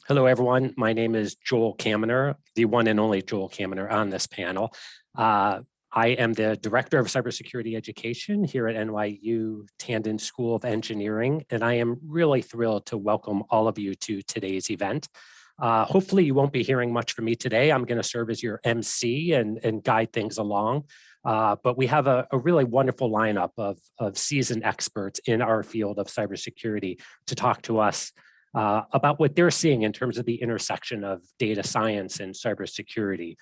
Hello, everyone. My name is Joel Kaminer, the one and only Joel Kaminer on this panel. I am the Director of Cybersecurity Education here at NYU Tandon School of Engineering, and I am really thrilled to welcome all of you to today's event. Hopefully you won't be hearing much from me today. I'm going to serve as your MC and guide things along. But we have a really wonderful lineup of seasoned experts in our field of cybersecurity to talk to us about what they're seeing in terms of the intersection of data science and cybersecurity.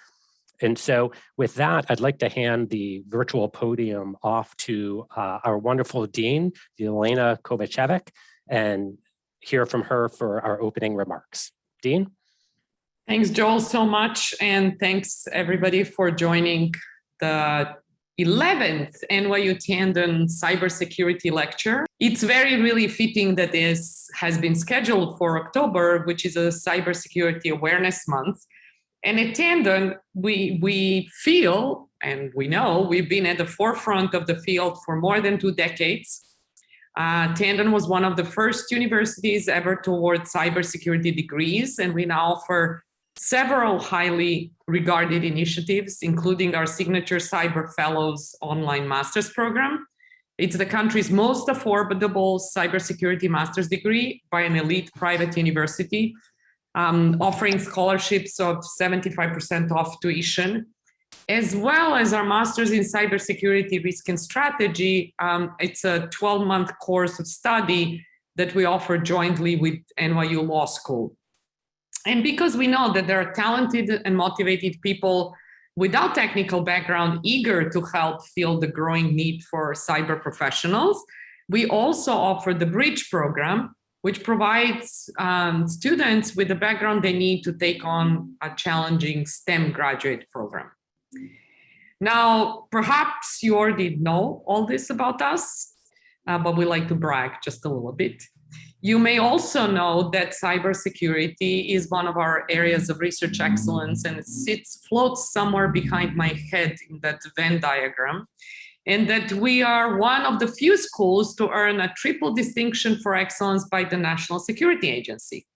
And so with that, I'd like to hand the virtual podium off to our wonderful Dean, Elena Kovacevic, and hear from her for our opening remarks. Dean? Thanks, Joel, so much. And thanks, everybody, for joining the 11th NYU Tandon Cybersecurity Lecture. It's really fitting that this has been scheduled for October, which is a Cybersecurity Awareness Month. And at Tandon, we feel, and we know, we've been at the forefront of the field for more than 2 decades. Tandon was one of the first universities ever to award cybersecurity degrees, and we now offer several highly regarded initiatives, including our signature Cyber Fellows online master's program. It's the country's most affordable cybersecurity master's degree by an elite private university, offering scholarships of 75% off tuition, as well as our master's in cybersecurity risk and strategy. It's a 12-month course of study that we offer jointly with NYU Law School. And because we know that there are talented and motivated people without technical background eager to help fill the growing need for cyber professionals, we also offer the Bridge program, which provides students with the background they need to take on a challenging STEM graduate program. Now, perhaps you already know all this about us, but we like to brag just a little bit. You may also know that cybersecurity is one of our areas of research excellence, and it floats somewhere behind my head in that Venn diagram, and that we are one of the few schools to earn a triple distinction for excellence by the National Security Agency.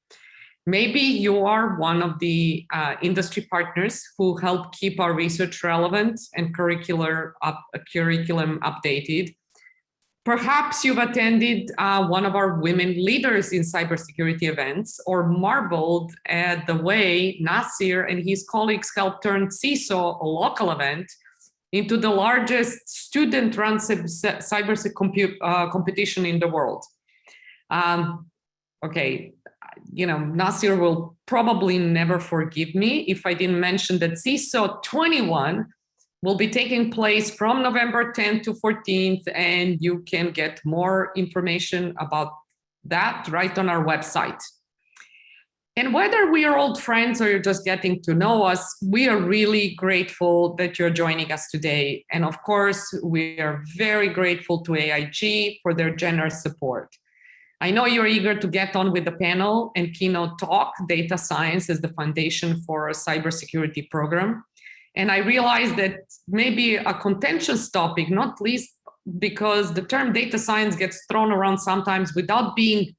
Maybe you are one of the industry partners who help keep our research relevant and curriculum updated. Perhaps you've attended one of our Women Leaders in Cybersecurity events, or marveled at the way Nasir and his colleagues helped turn CISO, a local event, into the largest student-run cyber competition in the world. Okay, Nasir will probably never forgive me if I didn't mention that CISO 21 will be taking place from November 10th to 14th, and you can get more information about that right on our website. And whether we are old friends or you're just getting to know us, we are really grateful that you're joining us today. And of course, we are very grateful to AIG for their generous support. I know you're eager to get on with the panel and keynote talk, Data Science as the Foundation for a Cybersecurity Program. And I realize that maybe a contentious topic, not least because the term data science gets thrown around sometimes without being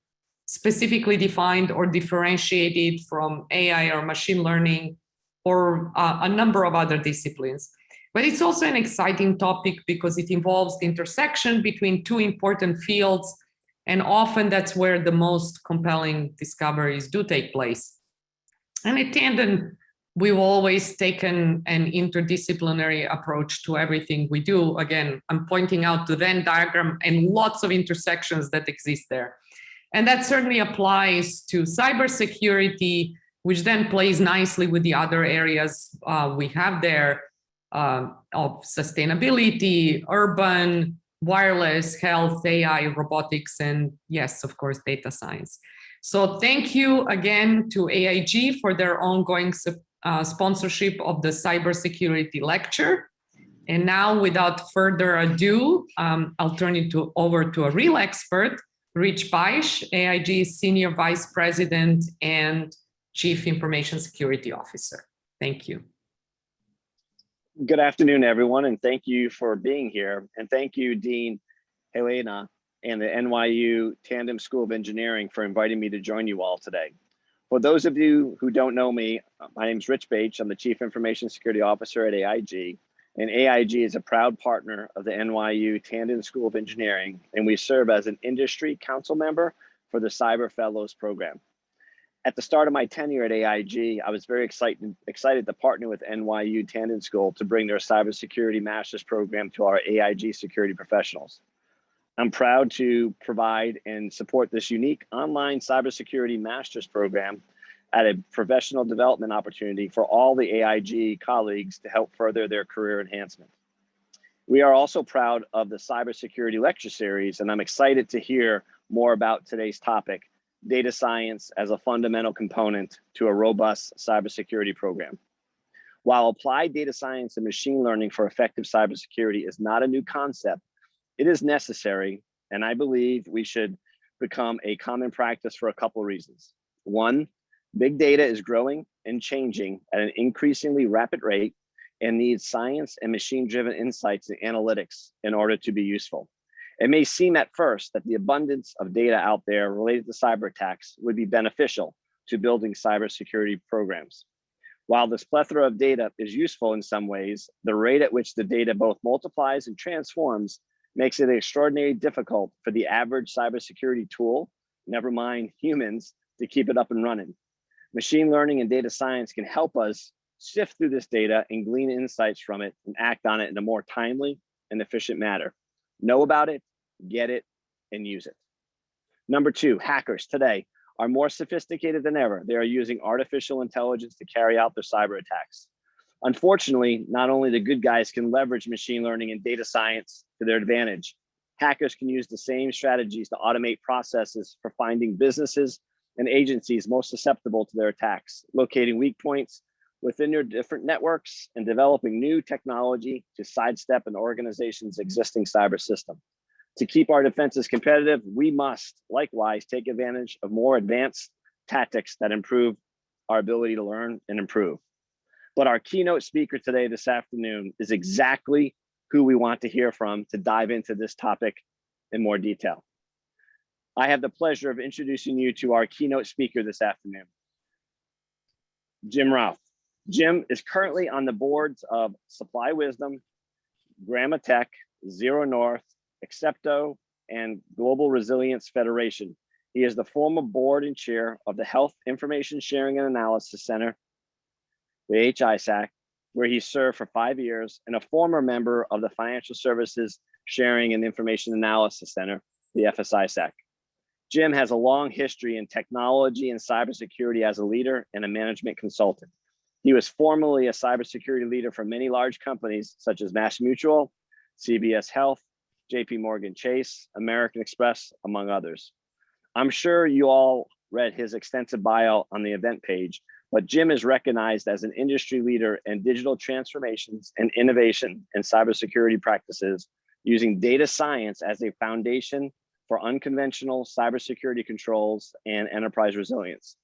specifically defined or differentiated from AI or machine learning or a number of other disciplines. But it's also an exciting topic because it involves the intersection between 2 important fields, and often that's where the most compelling discoveries do take place. And at Tandon, we've always taken an interdisciplinary approach to everything we do. Again, I'm pointing out the Venn diagram and lots of intersections that exist there. And that certainly applies to cybersecurity, which then plays nicely with the other areas we have there of sustainability, urban, wireless, health, AI, robotics, and yes, of course, data science. So thank you again to AIG for their ongoing sponsorship of the cybersecurity lecture. And now, without further ado, I'll turn it over to a real expert, Rich Beisch, AIG's Senior Vice President and Chief Information Security Officer. Thank you. Good afternoon, everyone, and thank you for being here. And thank you, Dean Helena and the NYU Tandon School of Engineering for inviting me to join you all today. For those of you who don't know me, my name is Rich Bache. I'm the Chief Information Security Officer at AIG. And AIG is a proud partner of the NYU Tandon School of Engineering, and we serve as an industry council member for the Cyber Fellows program. At the start of my tenure at AIG, I was very excited to partner with NYU Tandon School to bring their cybersecurity master's program to our AIG security professionals. I'm proud to provide and support this unique online cybersecurity master's program at a professional development opportunity for all the AIG colleagues to help further their career enhancement. We are also proud of the Cybersecurity Lecture Series, and I'm excited to hear more about today's topic, data science as a fundamental component to a robust cybersecurity program. While applied data science and machine learning for effective cybersecurity is not a new concept, it is necessary, and I believe we should become a common practice for a couple of reasons. One, big data is growing and changing at an increasingly rapid rate and needs science and machine-driven insights and analytics in order to be useful. It may seem at first that the abundance of data out there related to cyber attacks would be beneficial to building cybersecurity programs. While this plethora of data is useful in some ways, the rate at which the data both multiplies and transforms makes it extraordinarily difficult for the average cybersecurity tool, never mind humans, to keep it up and running. Machine learning and data science can help us sift through this data and glean insights from it and act on it in a more timely and efficient manner. Know about it, get it, and use it. Number two, hackers today are more sophisticated than ever. They are using artificial intelligence to carry out their cyber attacks. Unfortunately, not only the good guys can leverage machine learning and data science to their advantage, hackers can use the same strategies to automate processes for finding businesses and agencies most susceptible to their attacks, locating weak points within their different networks and developing new technology to sidestep an organization's existing cyber system. To keep our defenses competitive, we must likewise take advantage of more advanced tactics that improve our ability to learn and improve. But our keynote speaker today, this afternoon, is exactly who we want to hear from to dive into this topic in more detail. I have the pleasure of introducing you to our keynote speaker this afternoon, Jim Routh. Jim is currently on the boards of Supply Wisdom, Grammatech, Zero North, Accepto, and Global Resilience Federation. He is the former board and chair of the Health Information Sharing and Analysis Center, the HISAC, where he served for 5 years, and a former member of the Financial Services Sharing and Information Analysis Center, the FSISAC. Jim has a long history in technology and cybersecurity as a leader and a management consultant. He was formerly a cybersecurity leader for many large companies such as MassMutual, CBS Health, JP Morgan Chase, American Express, among others. I'm sure you all read his extensive bio on the event page, but Jim is recognized as an industry leader in digital transformations and innovation in cybersecurity practices, using data science as a foundation for unconventional cybersecurity controls and enterprise resilience.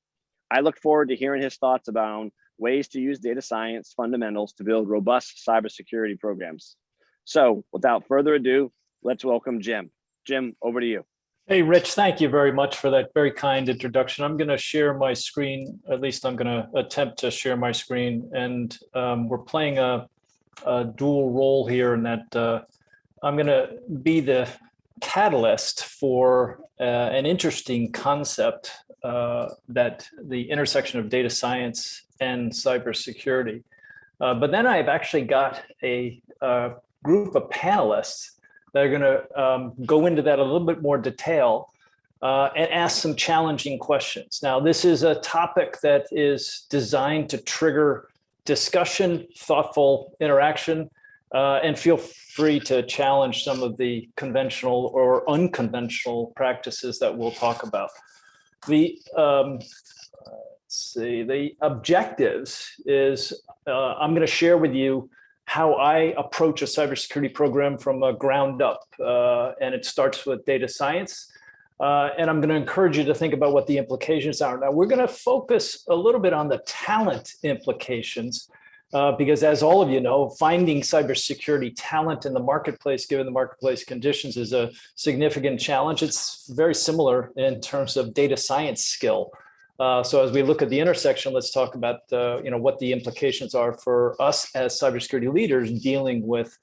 I look forward to hearing his thoughts about ways to use data science fundamentals to build robust cybersecurity programs. So without further ado, let's welcome Jim. Jim, over to you. Hey, Rich, thank you very much for that very kind introduction. I'm going to share my screen, at least I'm going to attempt to share my screen. And we're playing a dual role here in that I'm going to be the catalyst for an interesting concept that the intersection of data science and cybersecurity. But then I've actually got a group of panelists that are going to go into that a little bit more detail and ask some challenging questions. Now, this is a topic that is designed to trigger discussion, thoughtful interaction, and feel free to challenge some of the conventional or unconventional practices that we'll talk about. The the objectives is I'm going to share with you how I approach a cybersecurity program from a ground up, and it starts with data science. And I'm going to encourage you to think about what the implications are. Now, we're going to focus a little bit on the talent implications, because as all of you know, finding cybersecurity talent in the marketplace, given the marketplace conditions, is a significant challenge. It's very similar in terms of data science skill. So as we look at the intersection, let's talk about what the implications are for us as cybersecurity leaders dealing with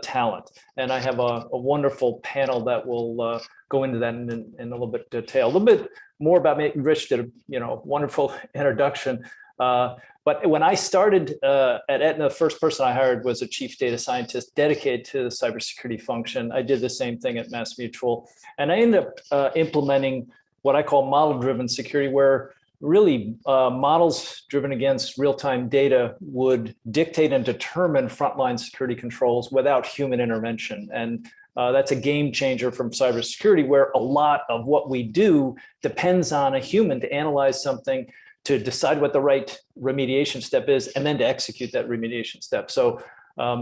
talent. And I have a wonderful panel that will go into that in a little bit detail. A little bit more about me. Rich did a wonderful introduction. But when I started at Aetna, the first person I hired was a chief data scientist dedicated to the cybersecurity function. I did the same thing at MassMutual. And I ended up implementing what I call model-driven security, where really models driven against real-time data would dictate and determine frontline security controls without human intervention. And that's a game changer from cybersecurity, where a lot of what we do depends on a human to analyze something, to decide what the right remediation step is, and then to execute that remediation step. So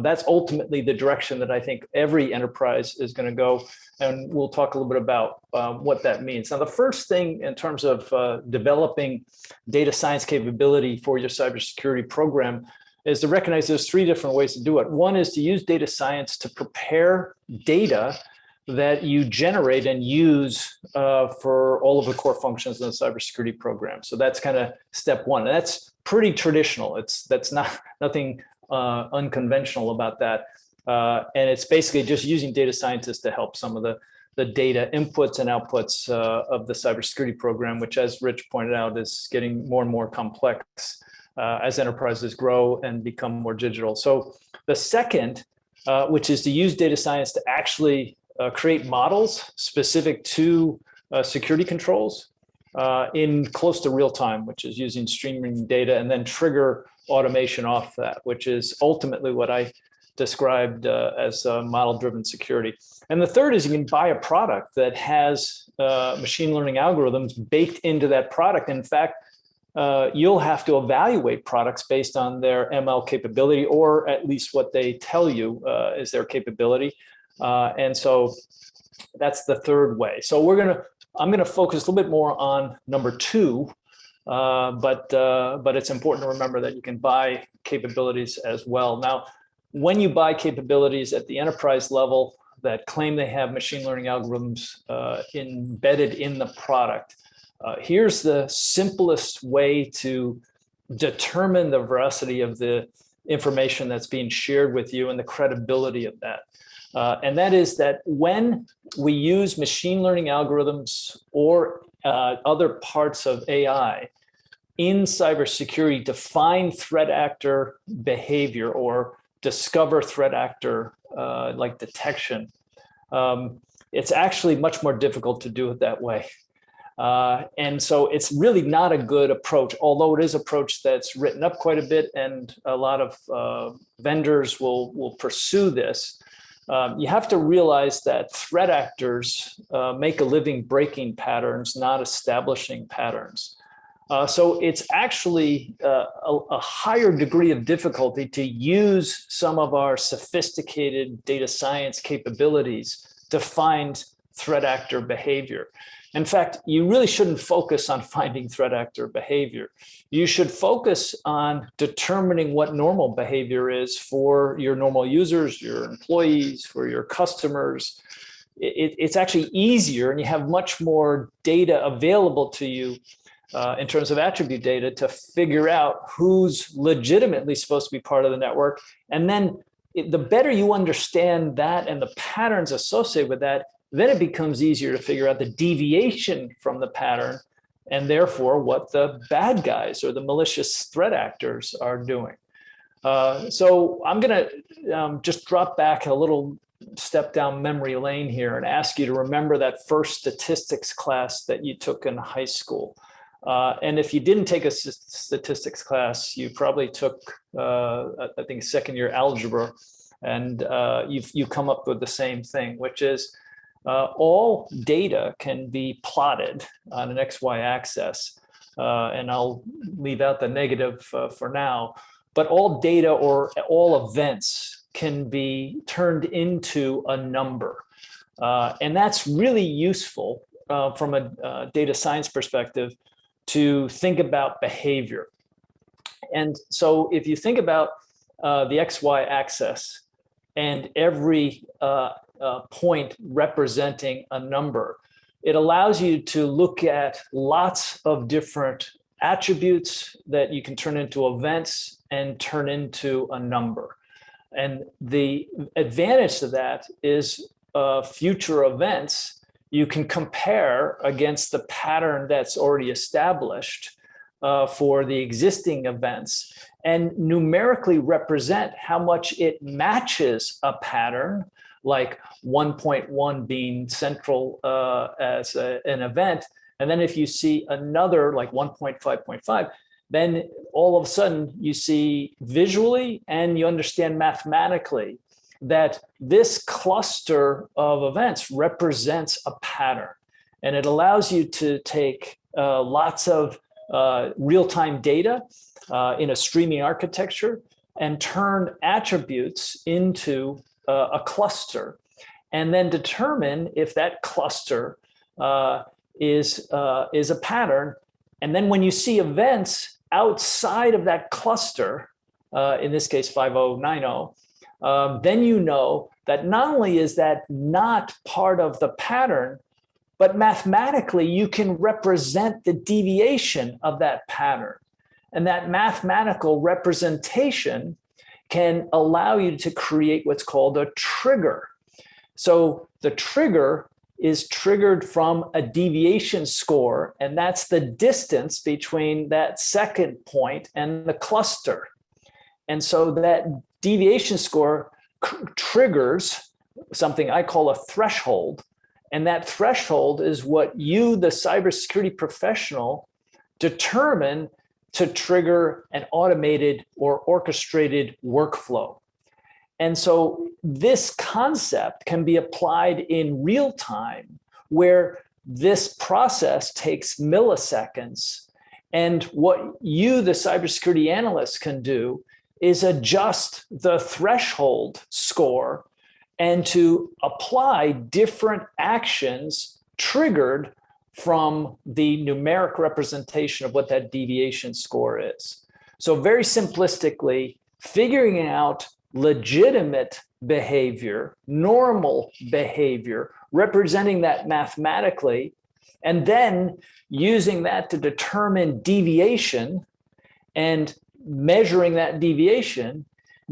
that's ultimately the direction that I think every enterprise is going to go. And we'll talk a little bit about what that means. Now, the first thing in terms of developing data science capability for your cybersecurity program is to recognize there's three different ways to do it. One is to use data science to prepare data that you generate and use for all of the core functions in the cybersecurity program. So that's kind of step one. And that's pretty traditional. That's nothing unconventional about that. And it's basically just using data scientists to help some of the data inputs and outputs of the cybersecurity program, which, as Rich pointed out, is getting more and more complex as enterprises grow and become more digital. So the second, which is to use data science to actually create models specific to security controls in close to real time, which is using streaming data, and then trigger automation off that, which is ultimately what I described as model-driven security. And the third is you can buy a product that has machine learning algorithms baked into that product. In fact, you'll have to evaluate products based on their ML capability, or at least what they tell you is their capability. And so that's the third way. So I'm gonna focus a little bit more on number two, but it's important to remember that you can buy capabilities as well. Now, when you buy capabilities at the enterprise level that claim they have machine learning algorithms embedded in the product, here's the simplest way to determine the veracity of the information that's being shared with you and the credibility of that. And that is that when we use machine learning algorithms or other parts of AI in cybersecurity to find threat actor behavior or discover threat actor like detection, it's actually much more difficult to do it that way. And so it's really not a good approach, although it is an approach that's written up quite a bit, and a lot of vendors will pursue this. You have to realize that threat actors make a living breaking patterns, not establishing patterns. So it's actually a higher degree of difficulty to use some of our sophisticated data science capabilities to find threat actor behavior. In fact, you really shouldn't focus on finding threat actor behavior. You should focus on determining what normal behavior is for your normal users, your employees, for your customers. It's actually easier, and you have much more data available to you in terms of attribute data to figure out who's legitimately supposed to be part of the network. And then the better you understand that and the patterns associated with that, then it becomes easier to figure out the deviation from the pattern, and therefore what the bad guys or the malicious threat actors are doing. So I'm going to just drop back a little step down memory lane here and ask you to remember that first statistics class that you took in high school. And if you didn't take a statistics class, you probably took, I think, second year algebra, and you come up with the same thing, which is all data can be plotted on an XY axis, and I'll leave out the negative for now, but all data or all events can be turned into a number. And that's really useful from a data science perspective to think about behavior. And so if you think about the XY axis and every point representing a number, it allows you to look at lots of different attributes that you can turn into events and turn into a number. And the advantage to that is future events, you can compare against the pattern that's already established for the existing events and numerically represent how much it matches a pattern, like 1.1 being central as an event. And then if you see another like 1.5.5, then all of a sudden you see visually and you understand mathematically that this cluster of events represents a pattern. And it allows you to take lots of real-time data in a streaming architecture and turn attributes into a cluster, and then determine if that cluster is a pattern. And then when you see events outside of that cluster, in this case 5090, then you know that not only is that not part of the pattern, but mathematically you can represent the deviation of that pattern. And that mathematical representation can allow you to create what's called a trigger. So the trigger is triggered from a deviation score, and that's the distance between that second point and the cluster. And so that deviation score triggers something I call a threshold. And that threshold is what you, the cybersecurity professional, determine to trigger an automated or orchestrated workflow. And so this concept can be applied in real time, where this process takes milliseconds. And what you, the cybersecurity analyst, can do is adjust the threshold score and to apply different actions triggered from the numeric representation of what that deviation score is. So very simplistically, figuring out legitimate behavior, normal behavior, representing that mathematically, and then using that to determine deviation and measuring that deviation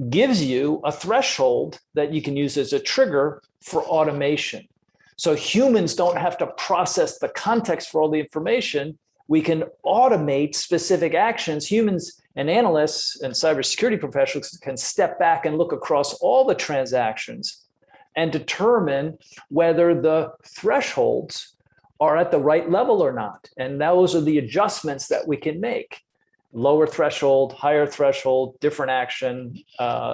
gives you a threshold that you can use as a trigger for automation. So humans don't have to process the context for all the information. We can automate specific actions. Humans and analysts and cybersecurity professionals can step back and look across all the transactions and determine whether the thresholds are at the right level or not. And those are the adjustments that we can make. Lower threshold, higher threshold, different action,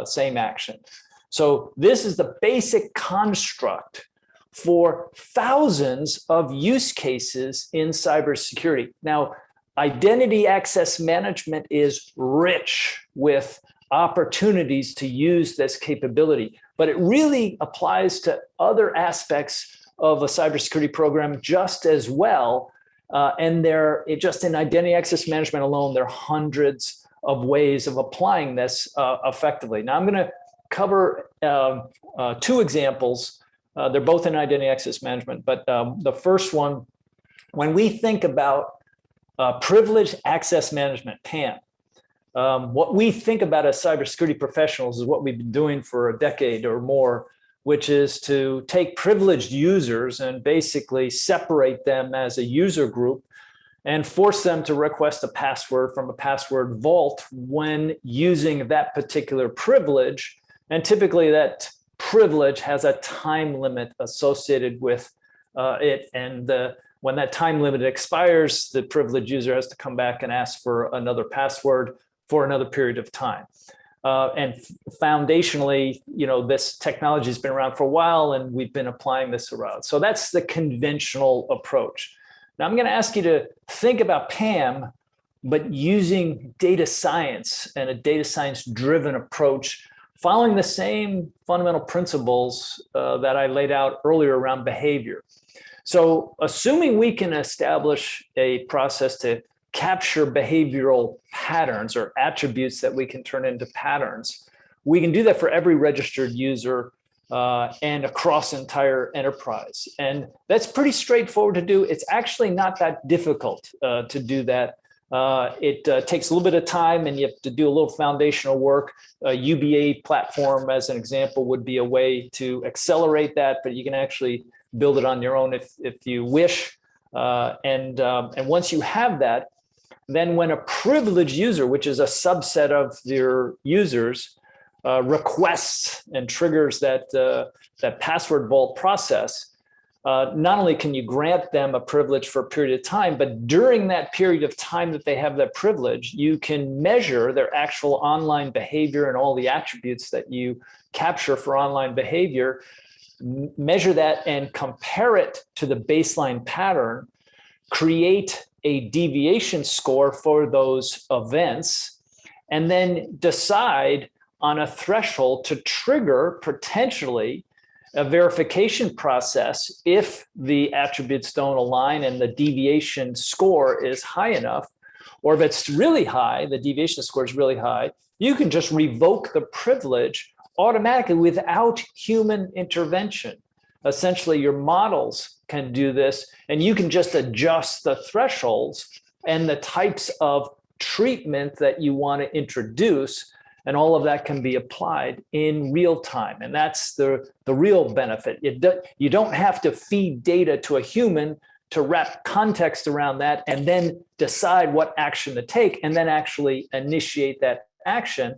same action. So this is the basic construct for thousands of use cases in cybersecurity. Now, identity access management is rich with opportunities to use this capability, but it really applies to other aspects of a cybersecurity program just as well. And just in identity access management alone, there are hundreds of ways of applying this effectively. Now, I'm going to cover two examples. They're both in identity access management, but the first one, when we think about privileged access management, PAM, what we think about as cybersecurity professionals is what we've been doing for a decade or more, which is to take privileged users and basically separate them as a user group and force them to request a password from a password vault when using that particular privilege. And typically that privilege has a time limit associated with it. And when that time limit expires, the privileged user has to come back and ask for another password for another period of time. And foundationally, this technology has been around for a while and we've been applying this around. So that's the conventional approach. Now I'm going to ask you to think about PAM, but using data science and a data science driven approach, following the same fundamental principles that I laid out earlier around behavior. So assuming we can establish a process to capture behavioral patterns or attributes that we can turn into patterns, we can do that for every registered user and across entire enterprise. And that's pretty straightforward to do. It's actually not that difficult to do that. It takes a little bit of time, and you have to do a little foundational work. UBA platform, as an example, would be a way to accelerate that, but you can actually build it on your own if you wish. And once you have that, then when a privileged user, which is a subset of your users, requests and triggers that password vault process, not only can you grant them a privilege for a period of time, but during that period of time that they have that privilege, you can measure their actual online behavior and all the attributes that you capture for online behavior, measure that and compare it to the baseline pattern, create a deviation score for those events, and then decide on a threshold to trigger potentially a verification process if the attributes don't align and the deviation score is high enough. Or if it's really high, the deviation score is really high, you can just revoke the privilege automatically without human intervention. Essentially, your models can do this, and you can just adjust the thresholds and the types of treatment that you want to introduce, and all of that can be applied in real time. And that's the real benefit. You don't have to feed data to a human to wrap context around that and then decide what action to take and then actually initiate that action.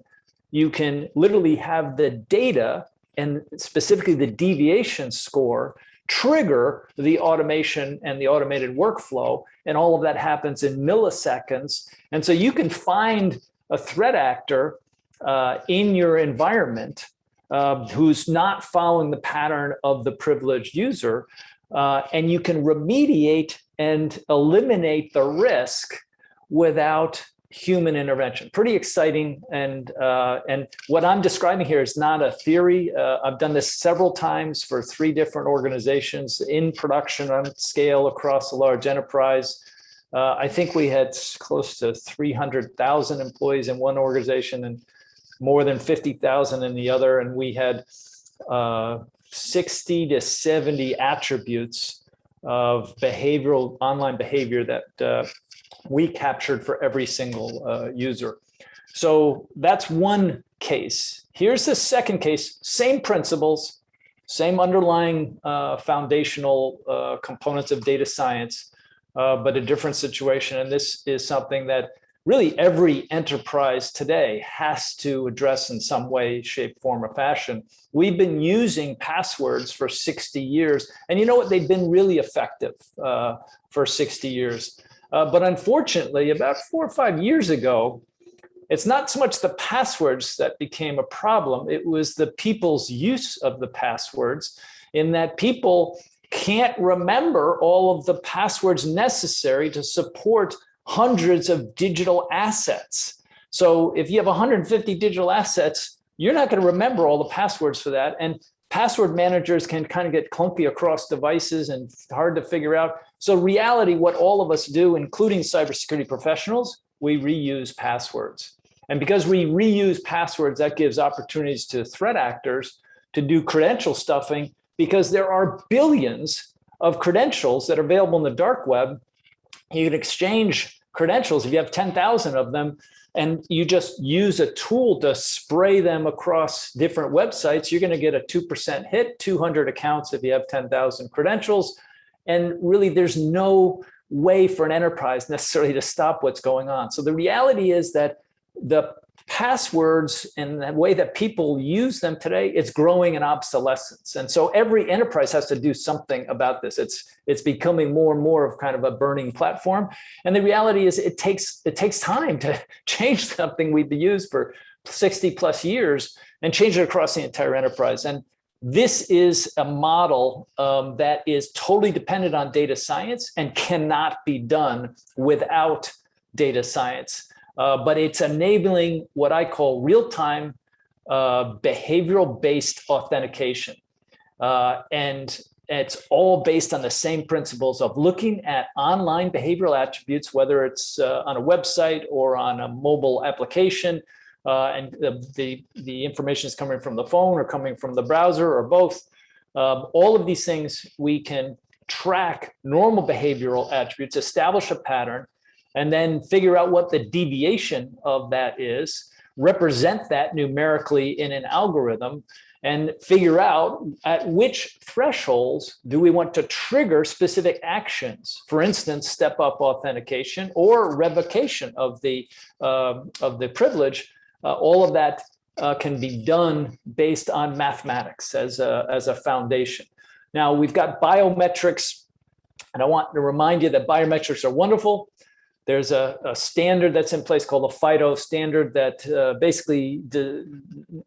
You can literally have the data, and specifically the deviation score, trigger the automation and the automated workflow. And all of that happens in milliseconds. And so you can find a threat actor in your environment who's not following the pattern of the privileged user, and you can remediate and eliminate the risk without human intervention. Pretty exciting. And what I'm describing here is not a theory. I've done this several times for 3 different organizations in production on scale across a large enterprise. I think we had close to 300,000 employees in one organization and more than 50,000 in the other. And we had 60 to 70 attributes of online behavior that we captured for every single user. So that's one case. Here's the second case, same principles, same underlying foundational components of data science, but a different situation. And this is something that really every enterprise today has to address in some way, shape, form, or fashion. We've been using passwords for 60 years. And you know what? They've been really effective for 60 years. But unfortunately, about 4 or 5 years ago, it's not so much the passwords that became a problem. It was the people's use of the passwords, in that people can't remember all of the passwords necessary to support hundreds of digital assets. So if you have 150 digital assets, you're not going to remember all the passwords for that. And password managers can kind of get clunky across devices and hard to figure out. So reality, what all of us do, including cybersecurity professionals, we reuse passwords. And because we reuse passwords, that gives opportunities to threat actors to do credential stuffing, because there are billions of credentials that are available in the dark web. You can exchange credentials if you have 10,000 of them, and you just use a tool to spray them across different websites. You're going to get a 2% hit, 200 accounts if you have 10,000 credentials. And really, there's no way for an enterprise necessarily to stop what's going on. So the reality is that the passwords and the way that people use them today, it's growing in obsolescence. And so every enterprise has to do something about this. It's becoming more and more of kind of a burning platform. And the reality is it takes time to change something we've used for 60 plus years and change it across the entire enterprise. And this is a model that is totally dependent on data science and cannot be done without data science. But it's enabling what I call real-time behavioral-based authentication. And it's all based on the same principles of looking at online behavioral attributes, whether it's on a website or on a mobile application, and the information is coming from the phone or coming from the browser or both. All of these things we can track normal behavioral attributes, establish a pattern, and then figure out what the deviation of that is, represent that numerically in an algorithm, and figure out at which thresholds do we want to trigger specific actions. For instance, step-up authentication or revocation of the privilege. All of that can be done based on mathematics as a foundation. Now, we've got biometrics, and I want to remind you that biometrics are wonderful. There's a standard that's in place called the FIDO standard that basically,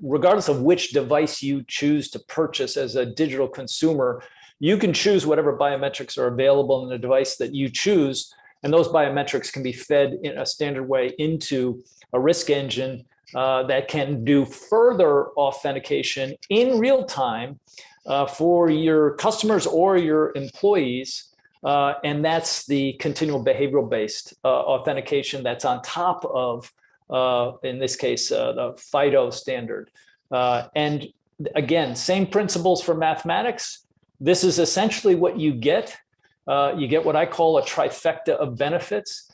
regardless of which device you choose to purchase as a digital consumer, you can choose whatever biometrics are available in the device that you choose, and those biometrics can be fed in a standard way into a risk engine that can do further authentication in real time for your customers or your employees. And that's the continual behavioral-based authentication that's on top of, in this case, the FIDO standard. And again, same principles for mathematics. This is essentially what you get. You get what I call a trifecta of benefits.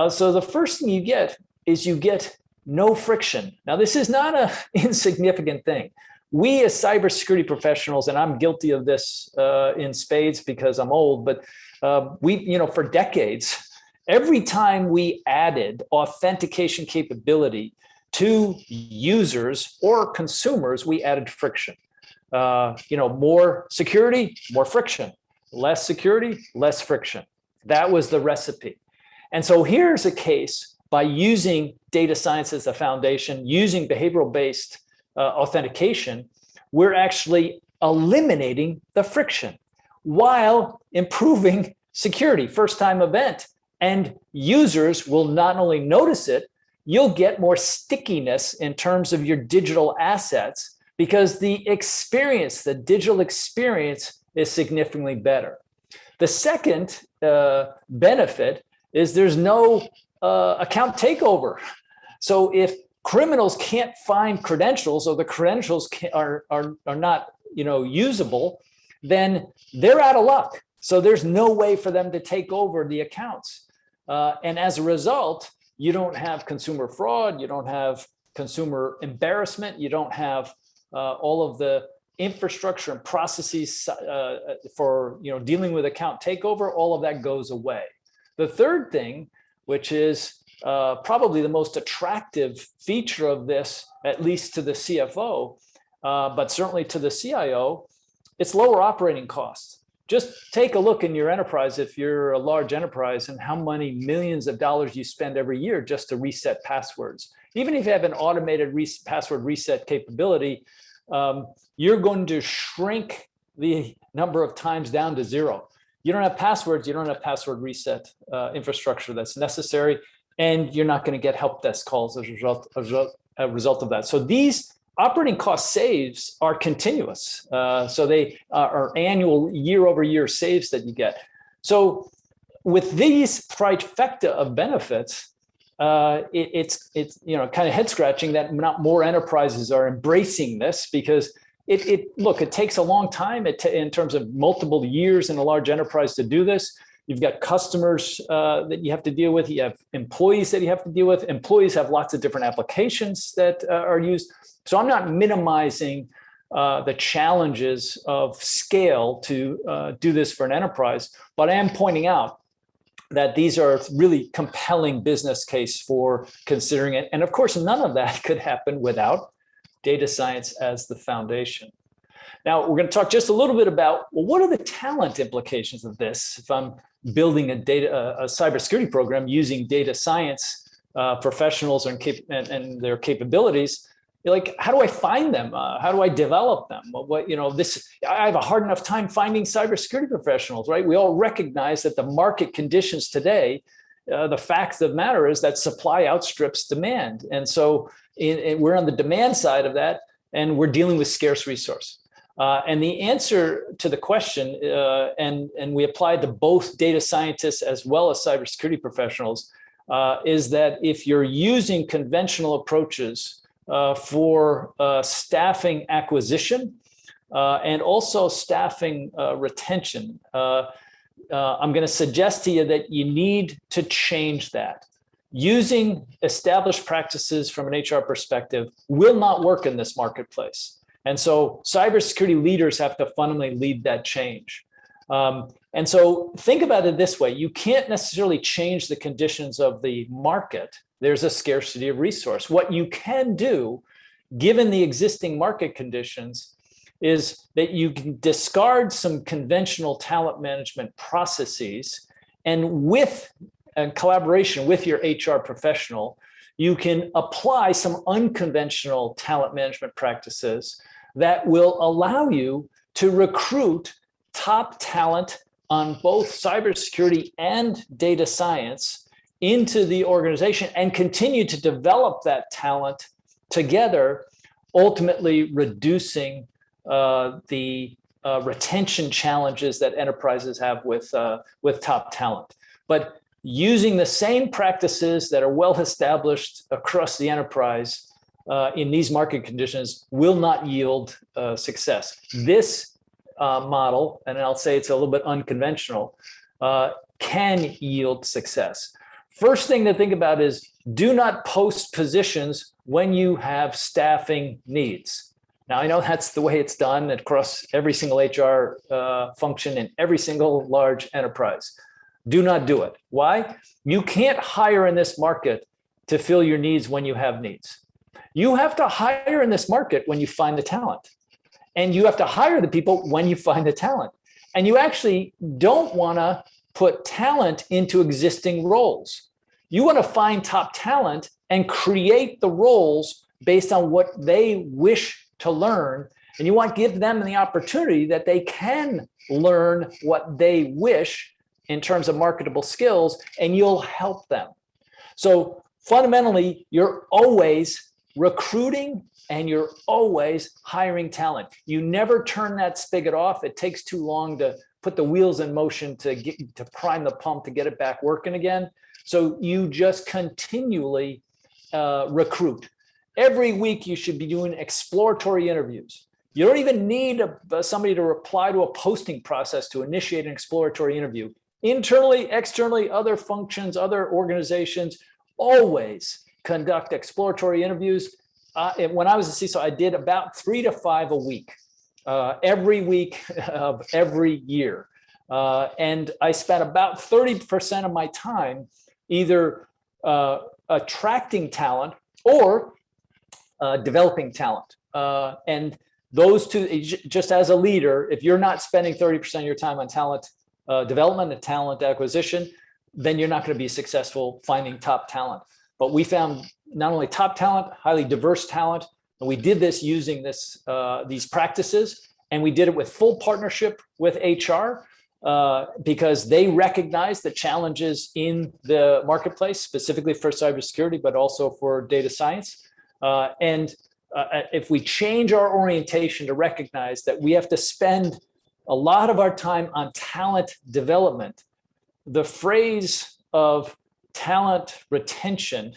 So the first thing you get is you get no friction. Now, this is not an insignificant thing. We as cybersecurity professionals, and I'm guilty of this in spades because I'm old, but for decades, every time we added authentication capability to users or consumers, we added friction. More security, more friction. Less security, less friction. That was the recipe. And so here's a case by using data science as a foundation, using behavioral-based authentication, we're actually eliminating the friction while improving security, first-time event. And users will not only notice it, you'll get more stickiness in terms of your digital assets because the experience, the digital experience is significantly better. The second benefit is there's no account takeover. So if criminals can't find credentials or the credentials are not usable, then they're out of luck. So there's no way for them to take over the accounts. And as a result, you don't have consumer fraud, you don't have consumer embarrassment, you don't have all of the infrastructure and processes for dealing with account takeover. All of that goes away. The third thing, which is probably the most attractive feature of this, at least to the CFO, but certainly to the CIO, it's lower operating costs. Just take a look in your enterprise, if you're a large enterprise, and how many millions of dollars you spend every year just to reset passwords. Even if you have an automated password reset capability, you're going to shrink the number of times down to zero. You don't have passwords, you don't have password reset infrastructure that's necessary, and you're not going to get help desk calls as a result of that. So these operating cost saves are continuous. So they are annual year-over-year saves that you get. So with these trifecta of benefits, it's kind of head scratching that not more enterprises are embracing this because it takes a long time in terms of multiple years in a large enterprise to do this. You've got customers that you have to deal with. You have employees that you have to deal with. Employees have lots of different applications that are used. So I'm not minimizing the challenges of scale to do this for an enterprise, but I am pointing out that these are really compelling business case for considering it. And of course, none of that could happen without data science as the foundation. Now, we're going to talk just a little bit about, well, what are the talent implications of this? If I'm building a cybersecurity program using data science professionals and their capabilities, like, how do I find them? How do I develop them? I have a hard enough time finding cybersecurity professionals, right? We all recognize that the market conditions today, the fact of the matter is that supply outstrips demand. And so we're on the demand side of that, and we're dealing with scarce resource. And the answer to the question, and we apply to both data scientists as well as cybersecurity professionals, is that if you're using conventional approaches for staffing acquisition and also staffing retention. I'm going to suggest to you that you need to change that. Using established practices from an HR perspective will not work in this marketplace. And so cybersecurity leaders have to fundamentally lead that change. And so think about it this way. You can't necessarily change the conditions of the market. There's a scarcity of resource. What you can do, given the existing market conditions, is that you can discard some conventional talent management processes, and with collaboration with your HR professional, you can apply some unconventional talent management practices that will allow you to recruit top talent on both cybersecurity and data science into the organization and continue to develop that talent together, ultimately reducing the retention challenges that enterprises have with top talent. But using the same practices that are well established across the enterprise in these market conditions will not yield success. This model, and I'll say it's a little bit unconventional, can yield success. First thing to think about is do not post positions when you have staffing needs. Now, I know that's the way it's done across every single HR function in every single large enterprise. Do not do it. Why? You can't hire in this market to fill your needs when you have needs. You have to hire in this market when you find the talent. And you have to hire the people when you find the talent. And you actually don't want to put talent into existing roles. You want to find top talent and create the roles based on what they wish to learn. And you want to give them the opportunity that they can learn what they wish in terms of marketable skills, and you'll help them. So fundamentally, you're always recruiting and you're always hiring talent. You never turn that spigot off. It takes too long to put the wheels in motion to prime the pump to get it back working again. So you just continually recruit. Every week you should be doing exploratory interviews. You don't even need somebody to reply to a posting process to initiate an exploratory interview. Internally, externally, other functions, other organizations always conduct exploratory interviews. When I was a CISO, I did about 3 to 5 a week, every week of every year. And I spent about 30% of my time either attracting talent or developing talent. And those two, just as a leader, if you're not spending 30% of your time on talent development and talent acquisition, then you're not going to be successful finding top talent. But we found not only top talent, highly diverse talent, and we did this using these practices, and we did it with full partnership with HR because they recognize the challenges in the marketplace, specifically for cybersecurity, but also for data science. If we change our orientation to recognize that we have to spend a lot of our time on talent development, the phrase of talent retention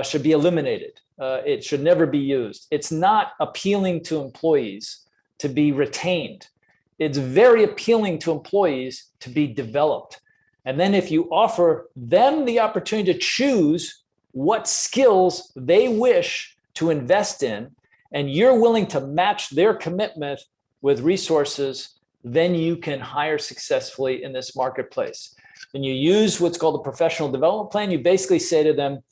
should be eliminated. It should never be used. It's not appealing to employees to be retained. It's very appealing to employees to be developed. And then if you offer them the opportunity to choose what skills they wish to invest in, and you're willing to match their commitment with resources, then you can hire successfully in this marketplace. When you use what's called a professional development plan, you basically say to them,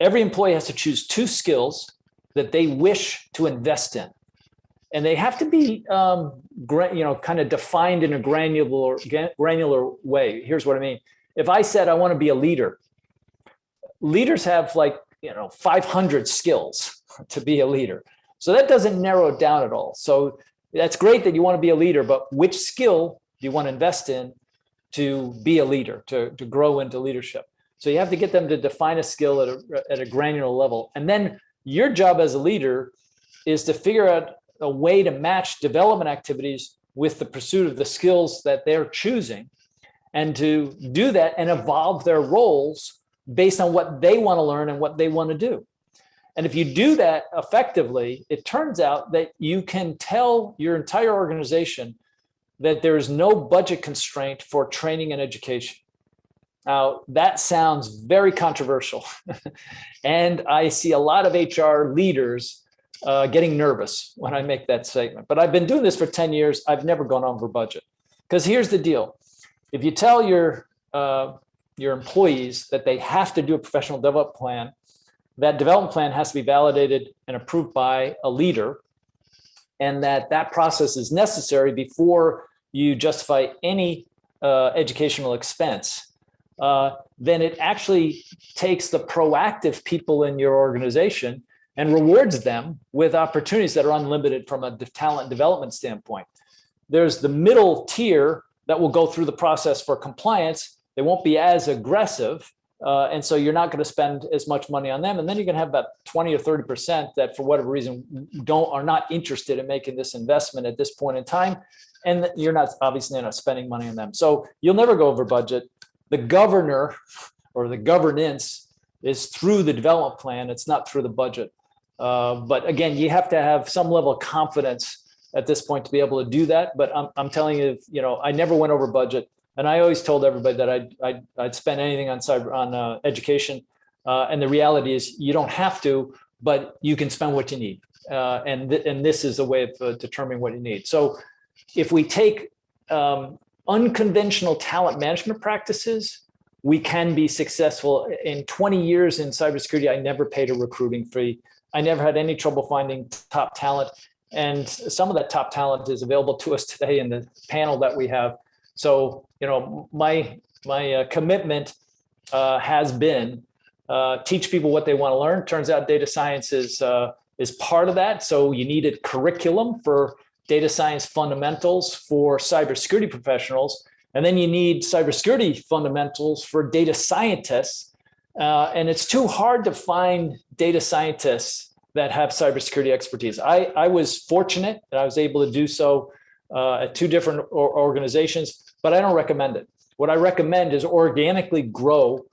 every employee has to choose 2 skills that they wish to invest in. And they have to be kind of defined in a granular way. Here's what I mean. If I said I want to be a leader, leaders have 500 skills to be a leader. So that doesn't narrow it down at all. So that's great that you want to be a leader, but which skill do you want to invest in to be a leader, to grow into leadership? So you have to get them to define a skill at a granular level. And then your job as a leader is to figure out a way to match development activities with the pursuit of the skills that they're choosing, and to do that and evolve their roles based on what they want to learn and what they want to do. And if you do that effectively, it turns out that you can tell your entire organization that there is no budget constraint for training and education. Now, that sounds very controversial. And I see a lot of HR leaders getting nervous when I make that statement. But I've been doing this for 10 years. I've never gone over budget. Because here's the deal. If you tell your employees that they have to do a professional development plan, that development plan has to be validated and approved by a leader, and that process is necessary before you justify any educational expense, then it actually takes the proactive people in your organization and rewards them with opportunities that are unlimited from a talent development standpoint. There's the middle tier that will go through the process for compliance. They won't be as aggressive. And so you're not going to spend as much money on them. And then you're going to have about 20 or 30% that for whatever reason are not interested in making this investment at this point in time. And you're not obviously not spending money on them. So you'll never go over budget. The governor or the governance is through the development plan. It's not through the budget. But again, you have to have some level of confidence at this point to be able to do that. But I'm telling you, I never went over budget. And I always told everybody that I'd spend anything on education. And the reality is you don't have to, but you can spend what you need. And this is a way of determining what you need. So if we take unconventional talent management practices, we can be successful. In 20 years in cybersecurity, I never paid a recruiting fee. I never had any trouble finding top talent. And some of that top talent is available to us today in the panel that we have. So, my commitment has been teach people what they want to learn. Turns out data science is part of that. So you need a curriculum for data science fundamentals for cybersecurity professionals. And then you need cybersecurity fundamentals for data scientists. And it's too hard to find data scientists that have cybersecurity expertise. I was fortunate that I was able to do so at two different organizations, but I don't recommend it. What I recommend is organically grow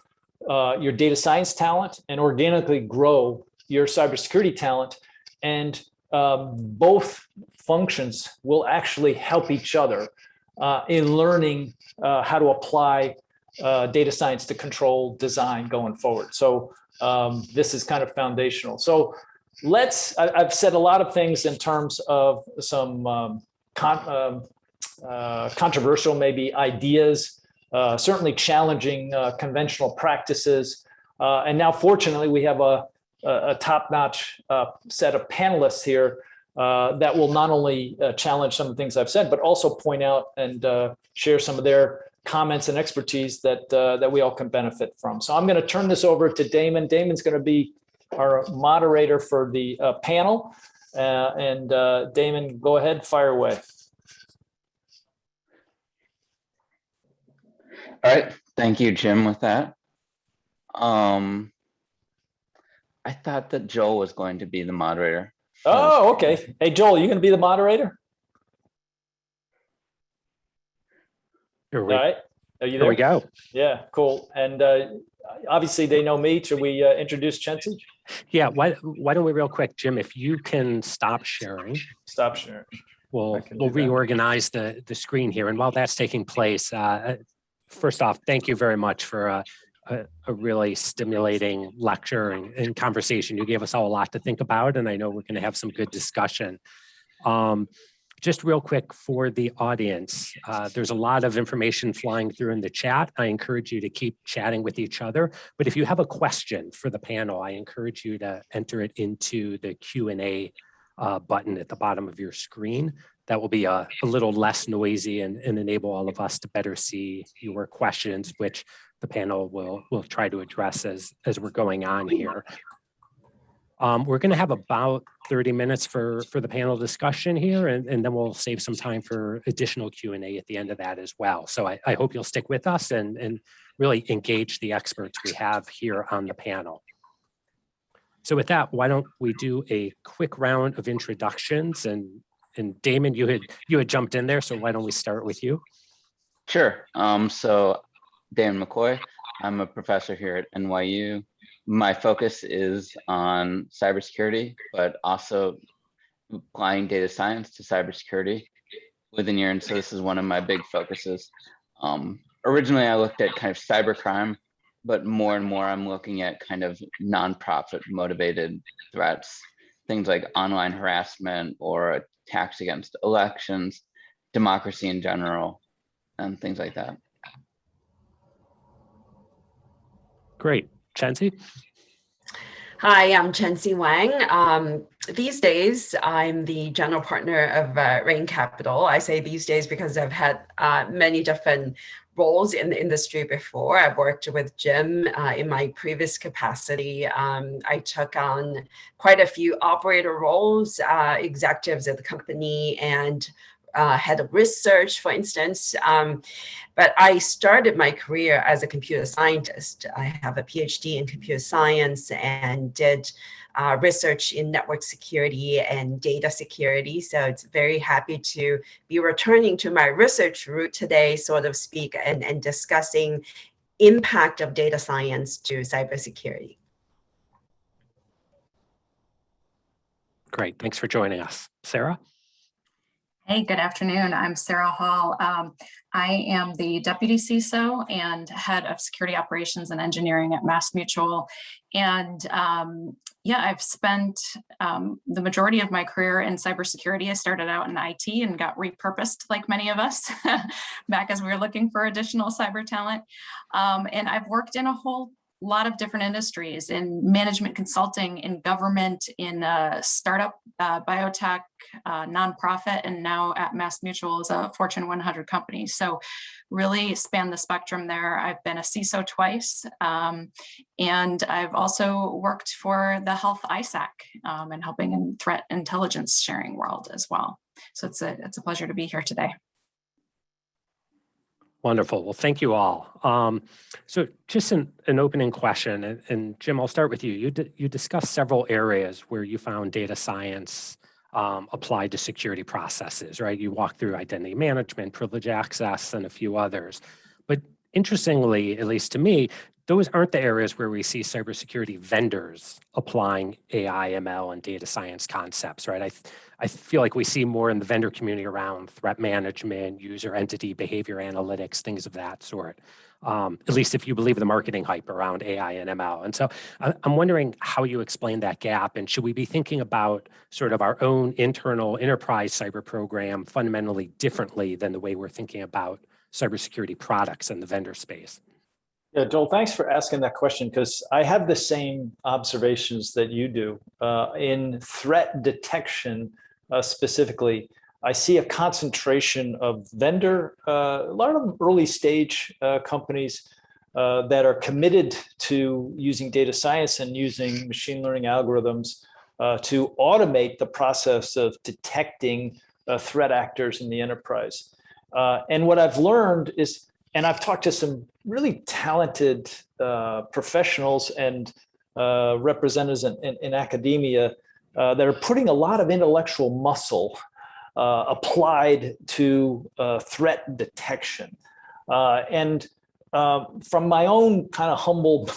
your data science talent and organically grow your cybersecurity talent. And both functions will actually help each other in learning how to apply data science to control design going forward. So this is kind of foundational. So I've said a lot of things in terms of some controversial maybe ideas, certainly challenging conventional practices. And now, fortunately, we have a top-notch set of panelists here that will not only challenge some of the things I've said, but also point out and share some of their comments and expertise that we all can benefit from. So I'm going to turn this over to Damon. Damon's going to be our moderator for the panel. And Damon, go ahead, fire away. All right, thank you, Jim, with that. I thought that Joel was going to be the moderator. Oh, okay. Hey, Joel, you going to be the moderator? All right. Are you there? Here we go. Yeah, cool. And obviously they know me. Should we introduce Chancey? Yeah, why don't we real quick, Jim, if you can stop sharing. Stop sharing. We'll reorganize the screen here. And while that's taking place, first off, thank you very much for a really stimulating lecture and conversation. You gave us all a lot to think about, and I know we're going to have some good discussion. Just real quick for the audience, there's a lot of information flying through in the chat. I encourage you to keep chatting with each other. But if you have a question for the panel, I encourage you to enter it into the Q&A button at the bottom of your screen. That will be a little less noisy and enable all of us to better see your questions, which the panel will try to address as we're going on here. We're going to have about 30 minutes for the panel discussion here, and then we'll save some time for additional Q&A at the end of that as well. So I hope you'll stick with us and really engage the experts we have here on the panel. So with that, why don't we do a quick round of introductions, and Damon, you had jumped in there, so why don't we start with you? Sure. So Dan McCoy, I'm a professor here at NYU. My focus is on cybersecurity, but also applying data science to cybersecurity within year. And so this is one of my big focuses. Originally, I looked at kind of cybercrime, but more and more I'm looking at kind of nonprofit motivated threats, things like online harassment or attacks against elections, democracy in general, and things like that. Great. Chancey? Hi, I'm Chancey Wang. These days, I'm the general partner of Rain Capital. I say these days because I've had many different roles in the industry before. I've worked with Jim in my previous capacity. I took on quite a few operator roles, executives at the company, and head of research, for instance. But I started my career as a computer scientist. I have a PhD in computer science and did research in network security and data security. So it's very happy to be returning to my research route today, so to speak, and discussing impact of data science to cybersecurity. Great. Thanks for joining us. Sarah? Hey, good afternoon. I'm Sarah Hall. I am the Deputy CISO and Head of Security Operations and Engineering at MassMutual. And yeah, I've spent the majority of my career in cybersecurity. I started out in IT and got repurposed, like many of us, back as we were looking for additional cyber talent. And I've worked in a whole lot of different industries, in management consulting, in government, in startup, biotech, nonprofit, and now at MassMutual is a Fortune 100 company. So really span the spectrum there. I've been a CISO twice, and I've also worked for the health ISAC and helping in threat intelligence sharing world as well. So it's a pleasure to be here today. Wonderful. Well, thank you all. So just an opening question, and Jim, I'll start with you. You discussed several areas where you found data science applied to security processes, right? You walked through identity management, privilege access, and a few others. But interestingly, at least to me, those aren't the areas where we see cybersecurity vendors applying AI, ML, and data science concepts, right? I feel like we see more in the vendor community around threat management, user entity behavior analytics, things of that sort, at least if you believe the marketing hype around AI and ML. And so I'm wondering how you explain that gap, and should we be thinking about sort of our own internal enterprise cyber program fundamentally differently than the way we're thinking about cybersecurity products in the vendor space? Yeah, Joel, thanks for asking that question, because I have the same observations that you do. In threat detection specifically, I see a concentration of vendor, a lot of them early stage companies that are committed to using data science and using machine learning algorithms to automate the process of detecting threat actors in the enterprise. And what I've learned is, and I've talked to some really talented professionals and representatives in academia that are putting a lot of intellectual muscle applied to threat detection. And from my own kind of humble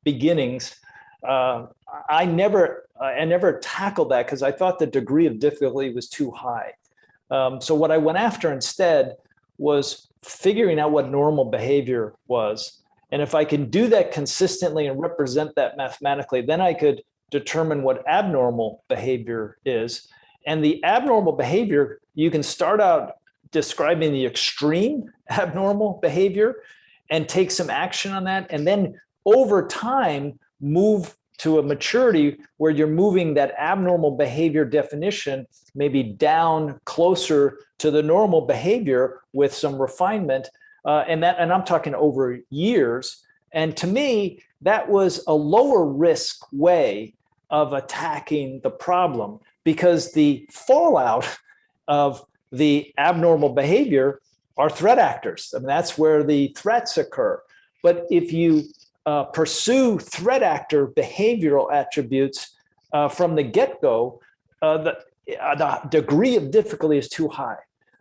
beginnings, I never tackled that because I thought the degree of difficulty was too high. So what I went after instead was figuring out what normal behavior was. And if I can do that consistently and represent that mathematically, then I could determine what abnormal behavior is. And the abnormal behavior, you can start out describing the extreme abnormal behavior and take some action on that. And then over time, move to a maturity where you're moving that abnormal behavior definition maybe down closer to the normal behavior with some refinement. And I'm talking over years. And to me, that was a lower risk way of attacking the problem, because the fallout of the abnormal behavior are threat actors. I mean, that's where the threats occur. But if you pursue threat actor behavioral attributes from the get-go, the degree of difficulty is too high.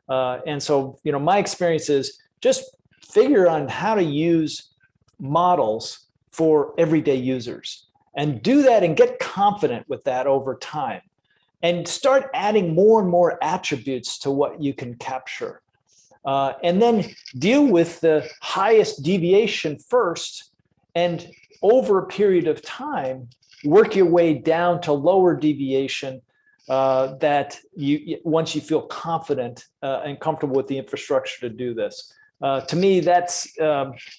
And so, my experience is just figure on how to use models for everyday users. And do that and get confident with that over time. And start adding more and more attributes to what you can capture. And then deal with the highest deviation first, and over a period of time, work your way down to lower deviation that once you feel confident and comfortable with the infrastructure to do this. To me, that's